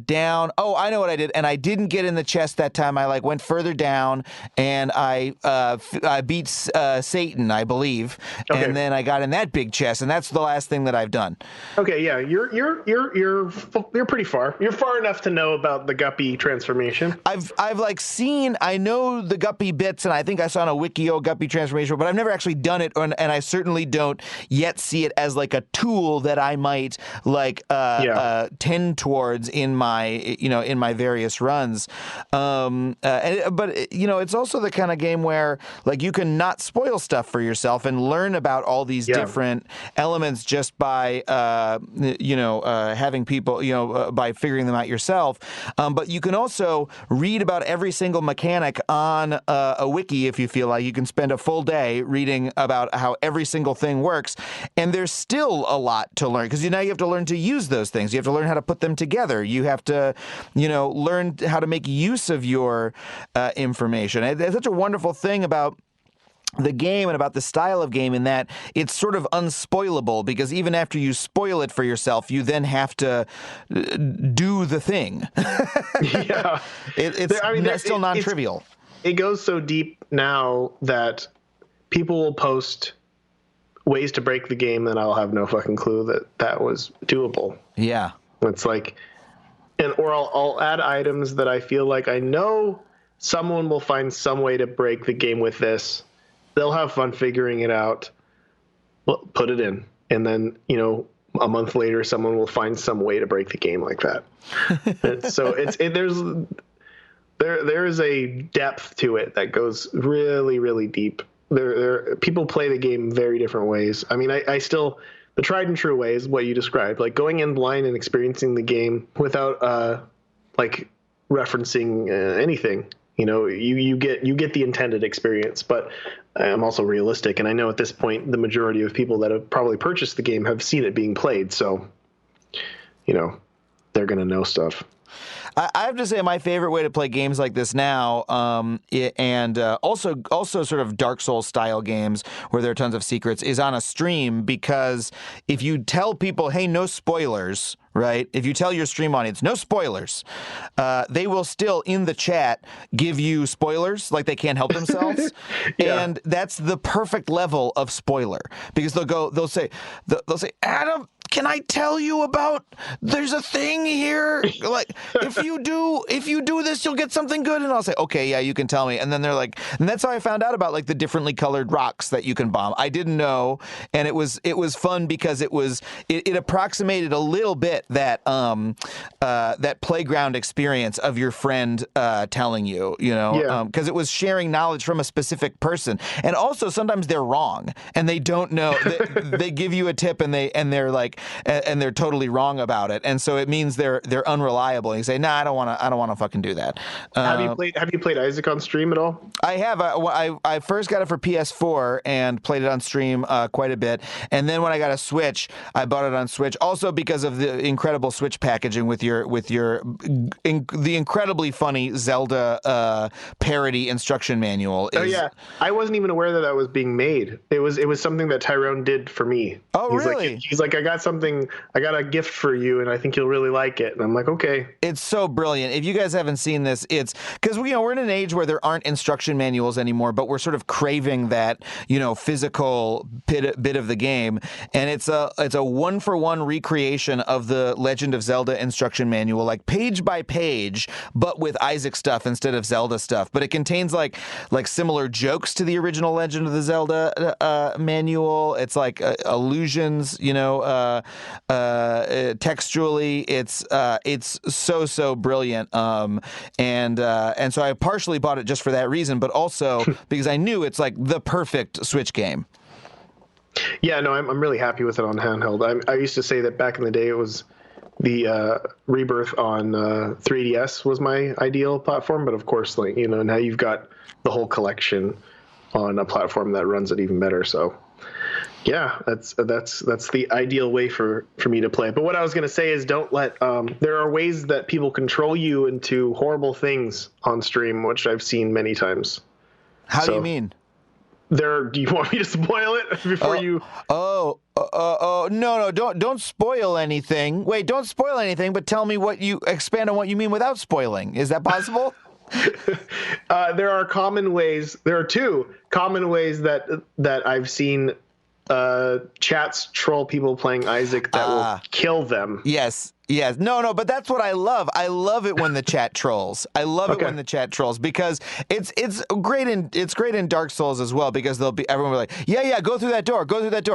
down. Oh, I know what I did, and I didn't get in the chest that time. I went further down, and I beat Satan, I believe, and then I got in that big chest, and that's the last thing that I've done. Okay, yeah, you're pretty far. You're far enough to know about the Guppy transformation. I've seen. I know the Guppy bits, and I think I saw on a Wikio Guppy transformation, but I've never actually done it, and I certainly don't yet see it as like a tool that I might tend towards in my various runs, but it's also the kind of game where like you can not spoil stuff for yourself and learn about all these different elements just by having people by figuring them out yourself. But you can also read about every single mechanic on a wiki if you feel like. You can spend a full day reading about how every single thing works, and there's still a lot to learn because now you have to learn to use those things. You have to learn how to put them together. You have to, learn how to make use of your information. It's such a wonderful thing about the game and about the style of game in that it's sort of unspoilable, because even after you spoil it for yourself, you then have to do the thing. Yeah. It's still non-trivial. It goes so deep now that people will post ways to break the game and I'll have no fucking clue that was doable. Yeah. It's like, or I'll add items that I feel like I know someone will find some way to break the game with this. They'll have fun figuring it out. Well, put it in, and then a month later, someone will find some way to break the game like that. So there is a depth to it that goes really, really deep. There people play the game very different ways. I mean, I still. The tried and true way is what you described, like going in blind and experiencing the game without referencing anything. You get the intended experience. But I'm also realistic, and I know at this point the majority of people that have probably purchased the game have seen it being played, so they're gonna know stuff. I have to say my favorite way to play games like this now, and also sort of Dark Souls style games where there are tons of secrets, is on a stream, because if you tell people, hey, no spoilers, right? If you tell your stream audience, no spoilers, they will still in the chat give you spoilers, like they can't help themselves. Yeah. And that's the perfect level of spoiler, because they'll say, Adam, can I tell you about, there's a thing here, like if you do this, you'll get something good. And I'll say, okay, yeah, you can tell me. And then they're like, and that's how I found out about like the differently colored rocks that you can bomb. I didn't know. And it was fun because it approximated a little bit that playground experience of your friend telling you, because it was sharing knowledge from a specific person. And also sometimes they're wrong and they don't know. They give you a tip and they're like, and they're totally wrong about it, and so it means they're unreliable. And you say, nah, I don't want to fucking do that. Have you played Isaac on stream at all? I have. I first got it for PS4 and played it on stream quite a bit, and then when I got a Switch, I bought it on Switch also because of the incredible Switch packaging with the incredibly funny Zelda parody instruction manual. Oh yeah, I wasn't even aware that was being made. It was something that Tyrone did for me. Oh really? He's like, I got a gift for you, and I think you'll really like it. And I'm like, okay. It's so brilliant. If you guys haven't seen this, it's because we're in an age where there aren't instruction manuals anymore, but we're sort of craving that physical bit of the game, and it's a 1-for-1 recreation of the Legend of Zelda instruction manual, like page by page, but with Isaac stuff instead of Zelda stuff. But it contains like similar jokes to the original Legend of the Zelda manual. It's like allusions, textually. It's so brilliant. And so I partially bought it just for that reason, but also because I knew it's like the perfect Switch game. Yeah, no, I'm really happy with it on handheld. I used to say that back in the day it was the Rebirth on 3DS was my ideal platform, but of course, now you've got the whole collection on a platform that runs it even better. So, yeah, that's the ideal way for me to play. But what I was going to say is, don't let there are ways that people control you into horrible things on stream, which I've seen many times. How do you mean? Do you want me to spoil it before you? No, don't spoil anything. Wait, don't spoil anything, but tell me expand on what you mean without spoiling. Is that possible? There are common ways. There are two common ways that I've seen chats troll people playing Isaac that will kill them. Yes. No, but that's what I love. I love it when the chat trolls. I love it when the chat trolls because it's great in Dark Souls as well, because everyone will be like, yeah, go through that door.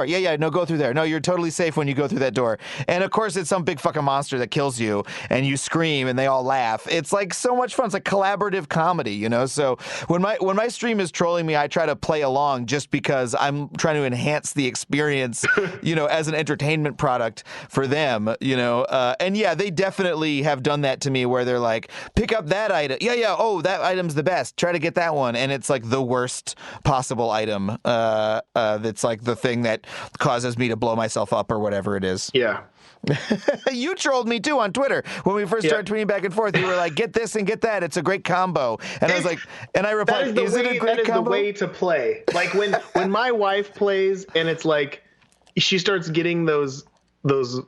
Yeah, no, go through there. No, you're totally safe when you go through that door. And of course it's some big fucking monster that kills you and you scream and they all laugh. It's like so much fun. It's like collaborative comedy, So when my stream is trolling me, I try to play along just because I'm trying to enhance the experience, as an entertainment product for them, and yeah, they definitely have done that to me where they're like, pick up that item. Yeah. Oh, that item's the best. Try to get that one. And it's like the worst possible item. That's like the thing that causes me to blow myself up or whatever it is. Yeah. You trolled me too on Twitter when we first started tweeting back and forth. You were like, "Get this and get that. It's a great combo." And I was like, and I replied, "Is it a great combo?" The way to play. Like when my wife plays and it's like she starts getting those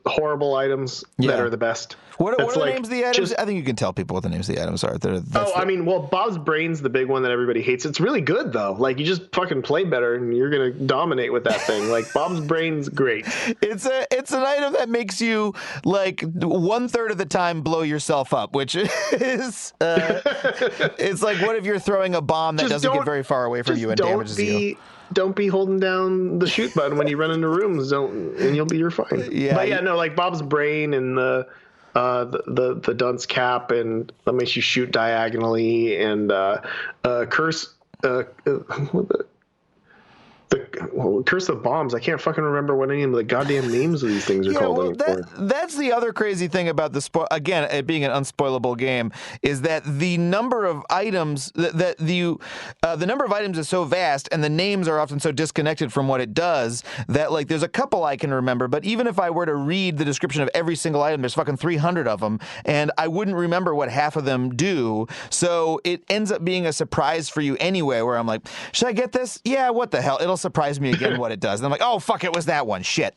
horrible items that are the best. What are the names of the items? I think you can tell people what the names of the items are. Bob's Brain's the big one that everybody hates. It's really good though. Like you just fucking play better and you're gonna dominate with that thing. Like Bob's Brain's great. It's an item that makes you like 1/3 of the time blow yourself up, which is it's like what if you're throwing a bomb that doesn't get very far away from you and damages you. Don't be holding down the shoot button when you run into rooms. And you're fine. Yeah, but yeah, no, like Bob's Brain and the dunce cap, and that makes you shoot diagonally, and curse. Curse of Bombs. I can't fucking remember what any of the goddamn names of these things are called anymore. That's the other crazy thing about again, it being an unspoilable game, is that the number of items the number of items is so vast, and the names are often so disconnected from what it does that like there's a couple I can remember, but even if I were to read the description of every single item, there's fucking 300 of them, and I wouldn't remember what half of them do. So it ends up being a surprise for you anyway, where I'm like, should I get this? Yeah, what the hell? It'll surprise me again what it does. And I'm like, oh, fuck, it was that one. Shit.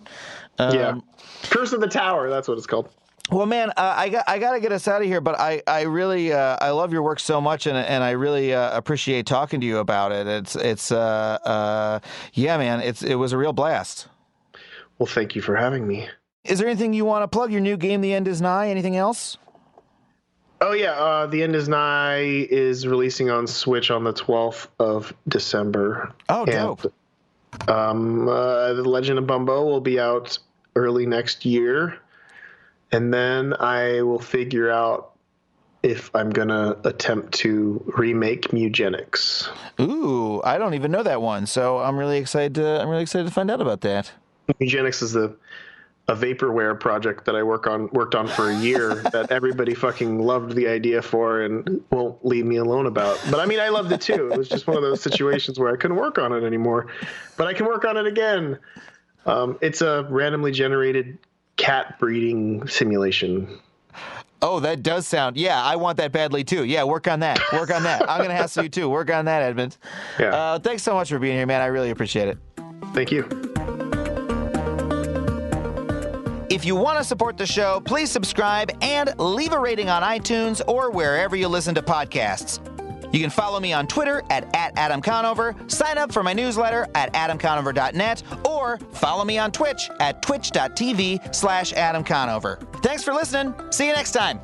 Yeah. Curse of the Tower. That's what it's called. Well, man, I got to get us out of here, but I really I love your work so much, and I really appreciate talking to you about it. Yeah, man, it was a real blast. Well, thank you for having me. Is there anything you want to plug? Your new game, The End Is Nigh? Anything else? Oh, yeah. The End Is Nigh is releasing on Switch on the 12th of December. Oh, dope. The Legend of Bumbo will be out early next year. And then I will figure out if I'm going to attempt to remake Mugenics. Ooh, I don't even know that one. So I'm really excited to find out about that. Mugenics is the a vaporware project that I worked on for a year that everybody fucking loved the idea for and won't leave me alone about. But I mean, I loved it too. It was just one of those situations where I couldn't work on it anymore, but I can work on it again. It's a randomly generated cat breeding simulation. Oh, that does sound, I want that badly too. Yeah, work on that. I'm going to hassle you too. Work on that, Edmund. Yeah. Thanks so much for being here, man. I really appreciate it. Thank you. If you want to support the show, please subscribe and leave a rating on iTunes or wherever you listen to podcasts. You can follow me on Twitter at Adam Conover, sign up for my newsletter at adamconover.net, or follow me on Twitch at twitch.tv/Adam Conover. Thanks for listening. See you next time.